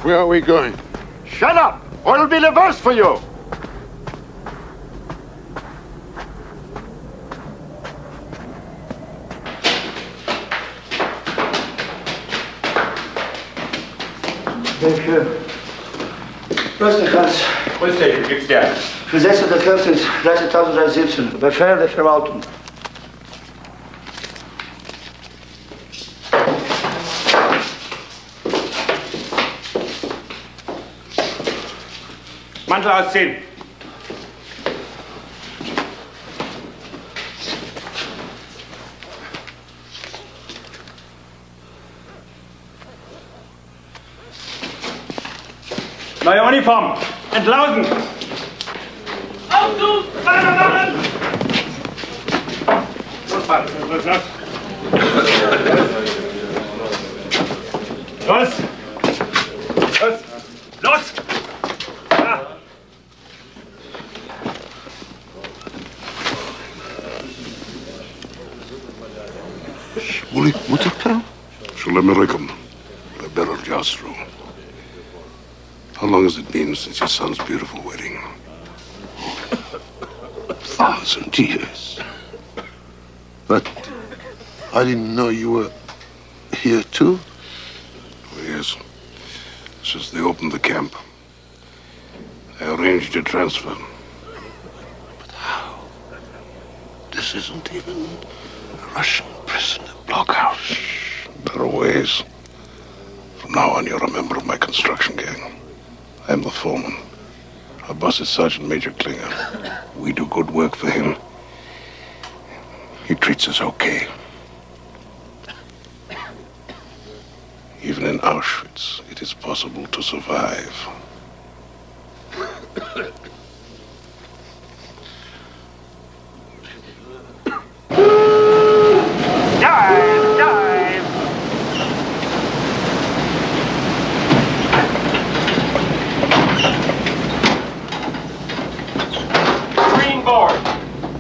Where are we going? Shut up, or it'll be the worse for you. Größtenteils. Grüß gibt's der? Für 614, 13.317. Befehl der Verwaltung. Mantel ausziehen. Neue Uniform. Entlausen. Aufzug. Los. Los. Los. Ja. Molly, what's it now? Shall American. I better Jastrow. How long has it been since your son's beautiful wedding? 1,000 years. But I didn't know you were here too. Oh, yes. Since they opened the camp, I arranged your transfer. But how? This isn't even a Russian prisoner blockhouse. Better ways. From now on, you're a member of my construction gang. I'm the foreman. Our boss is Sergeant Major Klinger. We do good work for him. He treats us okay. Even in Auschwitz, it is possible to survive.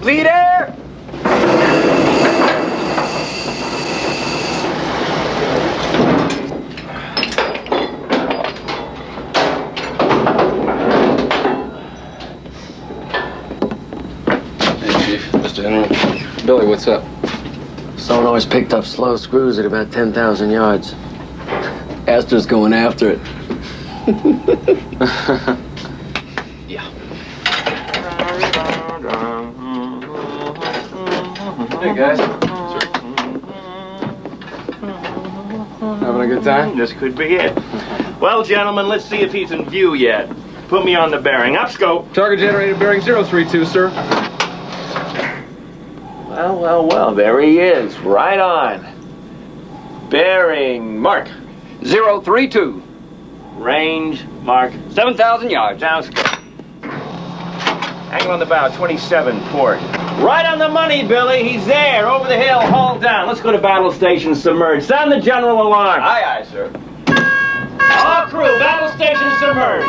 Leader! Hey, Chief. Mr. Henry. Billy, what's up? Someone always picked up slow screws at about 10,000 yards. Astor's going after it. Hey, guys. Having a good time? This could be it. Well, gentlemen, let's see if he's in view yet. Put me on the bearing. Up scope. Target generated bearing 032, sir. Well, there he is. Right on. Bearing, mark. 032. Range, mark. 7,000 yards. Down scope. Angle on the bow, 27, port. Right on the money, Billy. He's there, over the hill, haul down. Let's go to battle station submerged. Sound the general alarm. Aye, aye, sir. All crew, battle station submerged.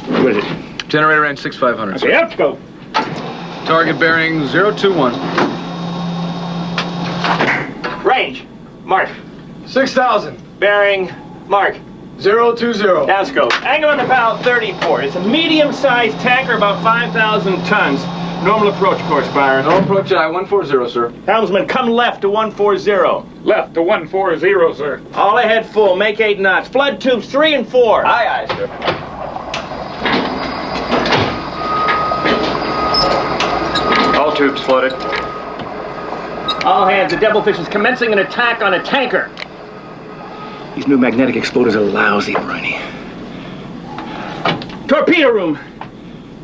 What is it? Generator range 6,500. Okay, let's go. Target bearing 021. Range, mark. 6,000. Bearing, mark. 020. Down scope. Angle on the bow, 34. It's a medium-sized tanker, about 5,000 tons. Normal approach course, Byron. Normal approach, 140, sir. Helmsman, come left to 140. Left to 140, sir. All ahead full, make 8 knots. Flood tubes 3 and 4. Aye, aye, sir. All tubes flooded. All hands, the Devilfish is commencing an attack on a tanker. These new magnetic exploders are lousy, Briny. Torpedo room.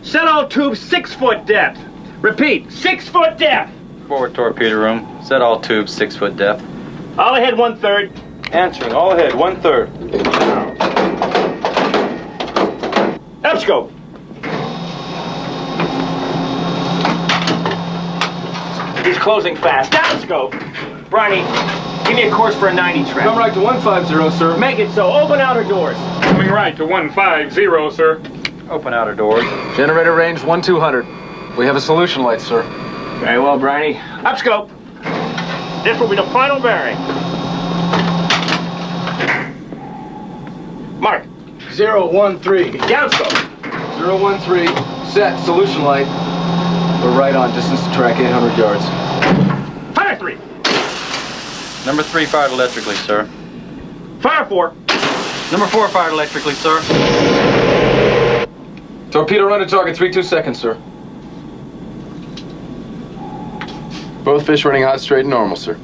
Set all tubes 6 foot depth. Repeat, 6 foot depth. Forward torpedo room. Set all tubes 6 foot depth. All ahead 1/3. Answering. All ahead 1/3. Up scope. closing fast. Downscope. Briney, give me a course for a 90 track. Come right to 150, sir. Make it so. Open outer doors. Coming right to 150, sir. Open outer doors. Generator range 1200. We have a solution light, sir. Very well, Briney. Upscope. This will be the final bearing. Mark. 013. Downscope. 013. Set. Solution light. We're right on. Distance to track 800 yards. Fire 3. Number 3 fired electrically, sir. Fire 4. Number 4 fired electrically, sir. Torpedo run to target 32 seconds, sir. Both fish running hot, straight, and normal, sir.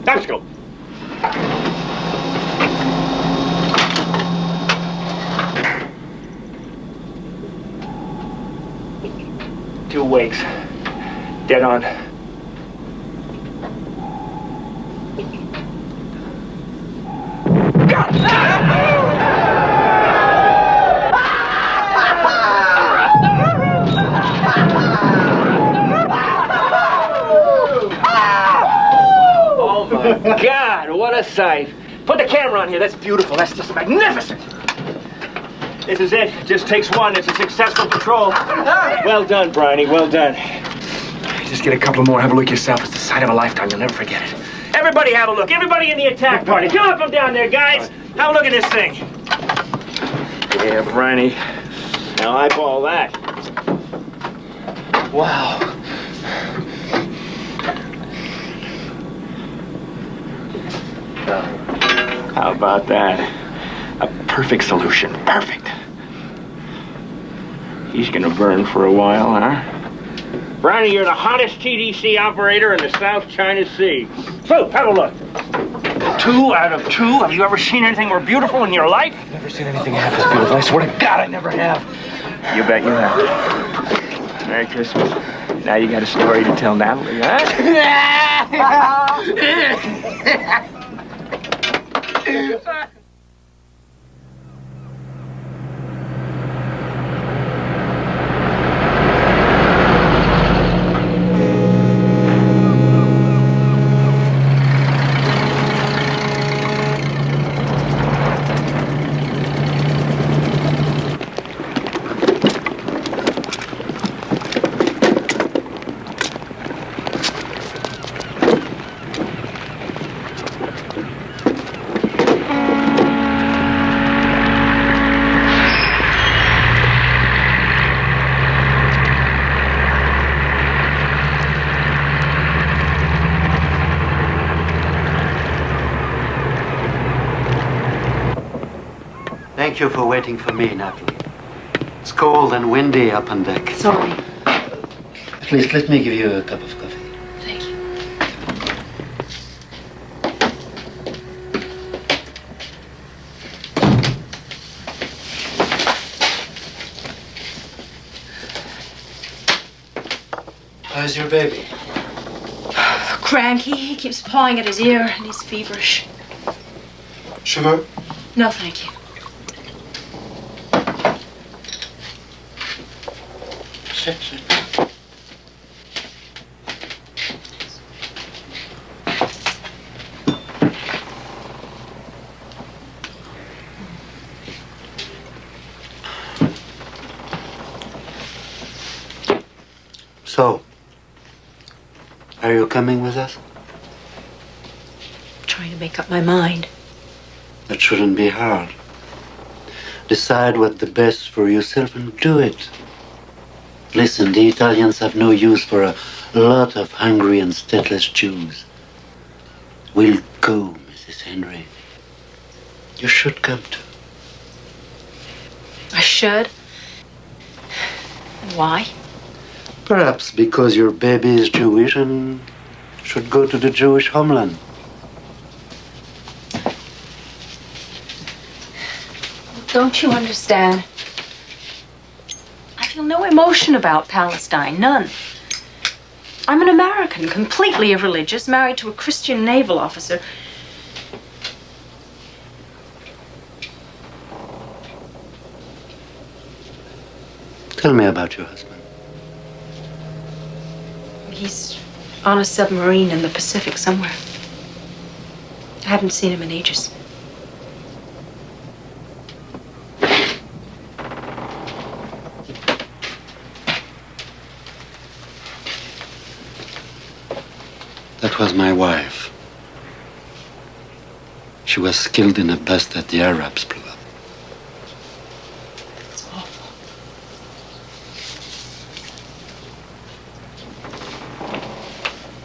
Downscope. Two wakes. Dead on. Oh my God, what a sight. Put the camera on here. That's beautiful. That's just magnificent. This is it. It just takes one. It's a successful patrol. Well done, Briney. Well done. Just get a couple more. Have a look yourself. It's the sight of a lifetime. You'll never forget it. Everybody have a look. Everybody in the attack party. Come up from down there, guys. Have a look at this thing. Yeah, Briney. Now eyeball that. Wow. How about that? A perfect solution. Perfect. He's gonna burn for a while, huh? Briney, you're the hottest TDC operator in the South China Sea. So, have a look. 2 out of 2. Have you ever seen anything more beautiful in your life? Never seen anything half as beautiful. I swear to God, I never have. You bet you have. Merry Christmas. Now you got a story to tell Natalie, huh? Thank you for waiting for me, Natalie. It's cold and windy up on deck. Sorry. Please, let me give you a cup of coffee. Thank you. How's your baby? Cranky. He keeps pawing at his ear and he's feverish. Sugar? No, thank you. Sit, sit. So, are you coming with us? I'm trying to make up my mind. That shouldn't be hard. Decide what's the best for yourself and do it. Listen, the Italians have no use for a lot of hungry and stateless Jews. We'll go, Mrs. Henry. You should come too. I should? Why? Perhaps because your baby is Jewish and should go to the Jewish homeland. Don't you understand? I feel no emotion about Palestine, none. I'm an American, completely irreligious, married to a Christian naval officer. Tell me about your husband. He's on a submarine in the Pacific somewhere. I haven't seen him in ages. That was my wife. She was killed in a bust that the Arabs blew up. It's awful.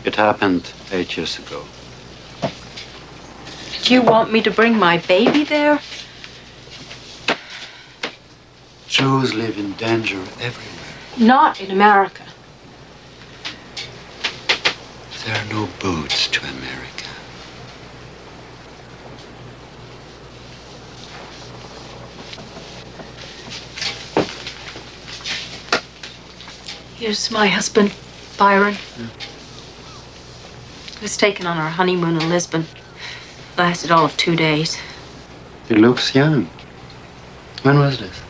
It happened 8 years ago. Do you want me to bring my baby there? Jews live in danger everywhere. Not in America. There are no boats to America. Here's my husband, Byron. He was taken on our honeymoon in Lisbon. Lasted all of 2 days. He looks young. When was this?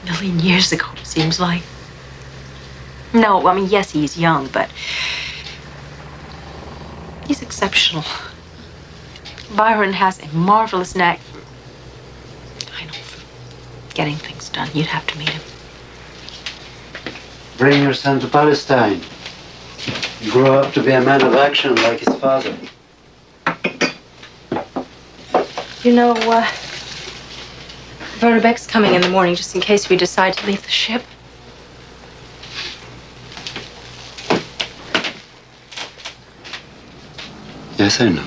A million years ago, it seems like. No, I mean, yes, he's young, but he's exceptional. Byron has a marvelous knack for, getting things done. You'd have to meet him. Bring your son to Palestine. Grow up to be a man of action like his father. You know, Werner Beck's coming in the morning just in case we decide to leave the ship. Yes, I know.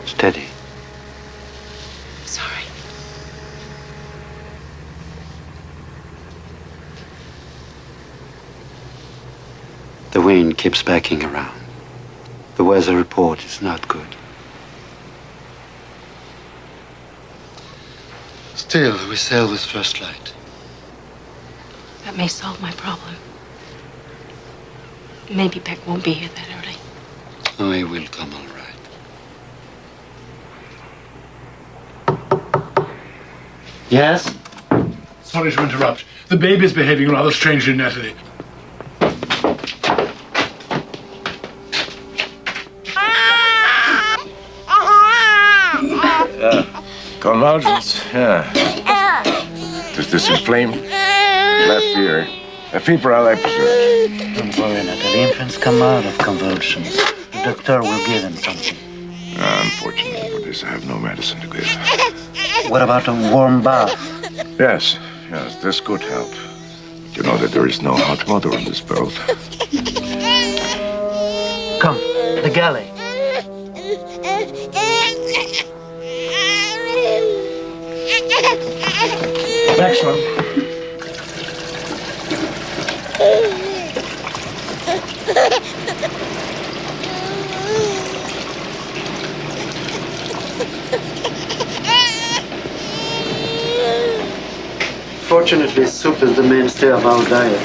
Steady. Sorry. The wind keeps backing around. The weather report is not good. Still, we sail with first light. That may solve my problem. Maybe Beck won't be here that early. Oh, he will come all right. Yes? Sorry to interrupt. The baby's behaving rather strangely, Natalie. Convulsions, yeah. Does this inflame? Left ear. A febrile episode. Don't worry, Natalie. Infants come out of convulsions. The doctor will give them something. Unfortunately for this, I have no medicine to give. What about a warm bath? Yes, this could help. You know that there is no hot water on this boat. Come, the galley. Excellent. Fortunately, soup is the mainstay of our diet.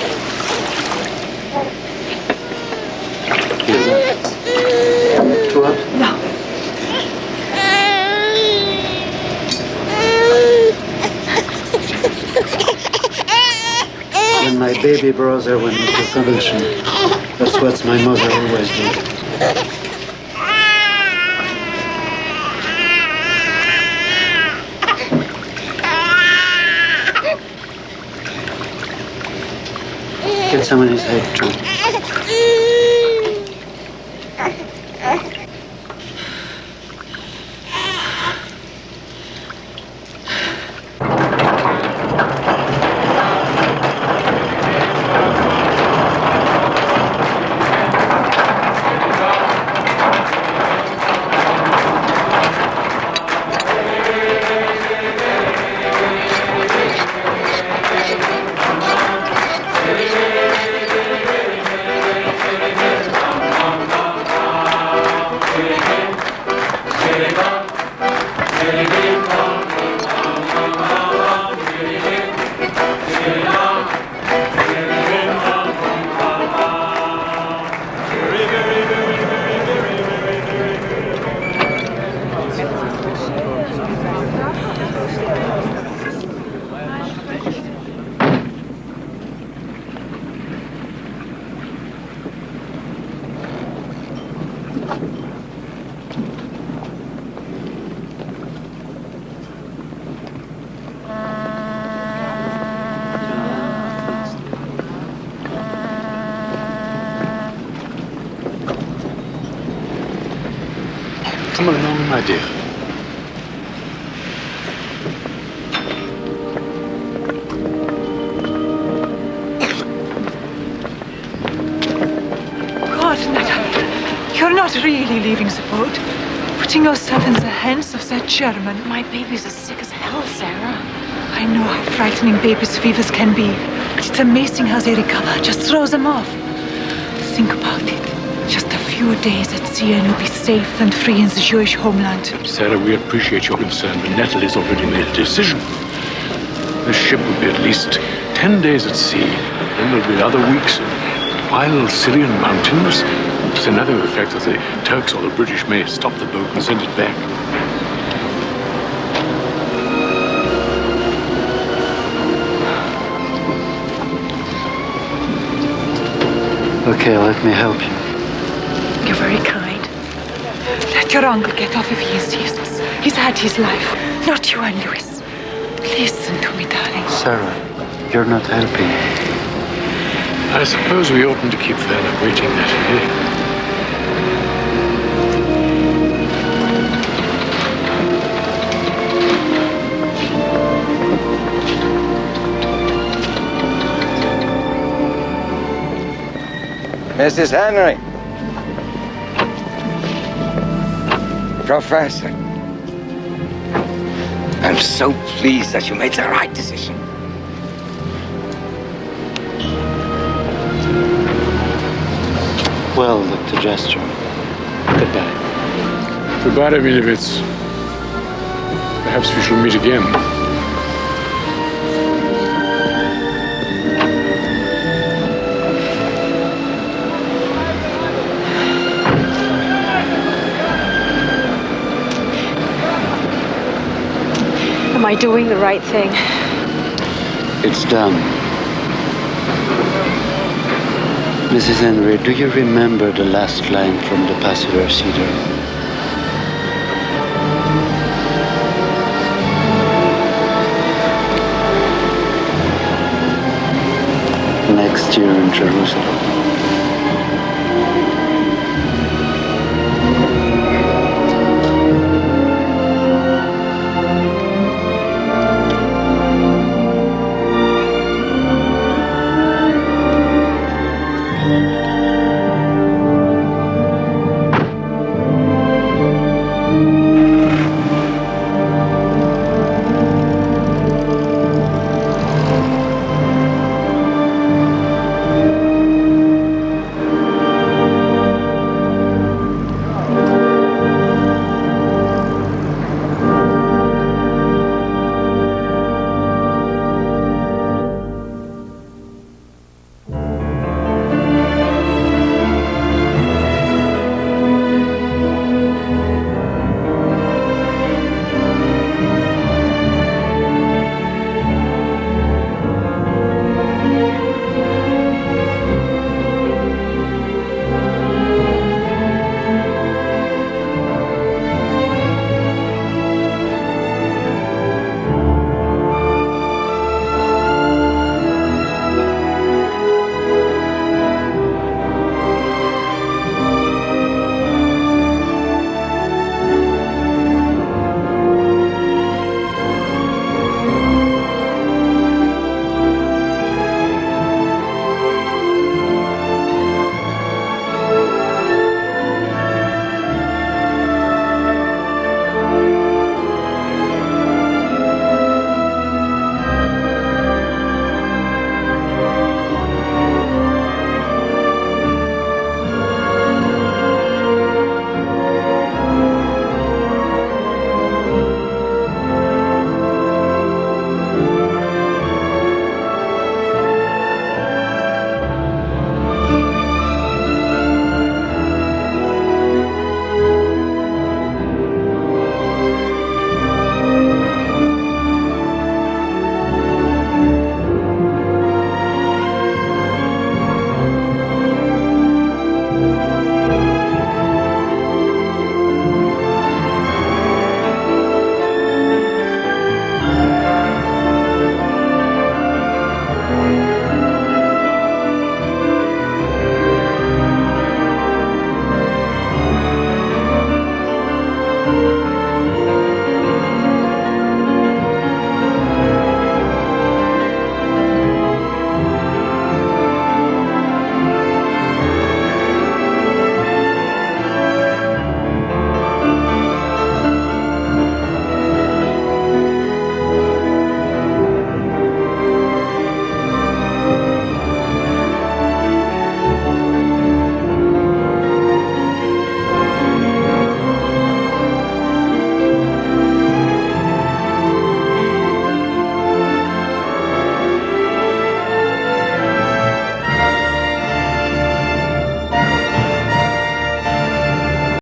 Too hot? No. When my baby brother went into convulsion, that's what my mother always did. Get some in his head, too. Come along, my dear. God, Natalie, you're not really leaving the boat. Putting yourself in the hands of that German. My baby's as sick as hell, Sarah. I know how frightening babies' fevers can be, but it's amazing how they recover. Just throw them off. Think about it. Just a few days at sea and you'll be safe and free in the Jewish homeland. Sarah, we appreciate your concern, but Natalie's already made a decision. The ship will be at least 10 days at sea. Then there'll be other weeks in wild Syrian mountains. It's another effect that the Turks or the British may stop the boat and send it back. Okay, let me help you. You're very kind. Let your uncle get off if he insists. He's had his life, not you and Louis. Listen to me, darling. Sarah, you're not helping. I suppose we oughtn't to keep Werner waiting, Natalie. Mrs. Henry. Professor. I'm so pleased that you made the right decision. Well, Dr. Jastrow, goodbye. Goodbye, Rabinovitz. Perhaps we shall meet again. Am I doing the right thing? It's done. Mrs. Henry, do you remember the last line from the passenger seater? Next year in Jerusalem.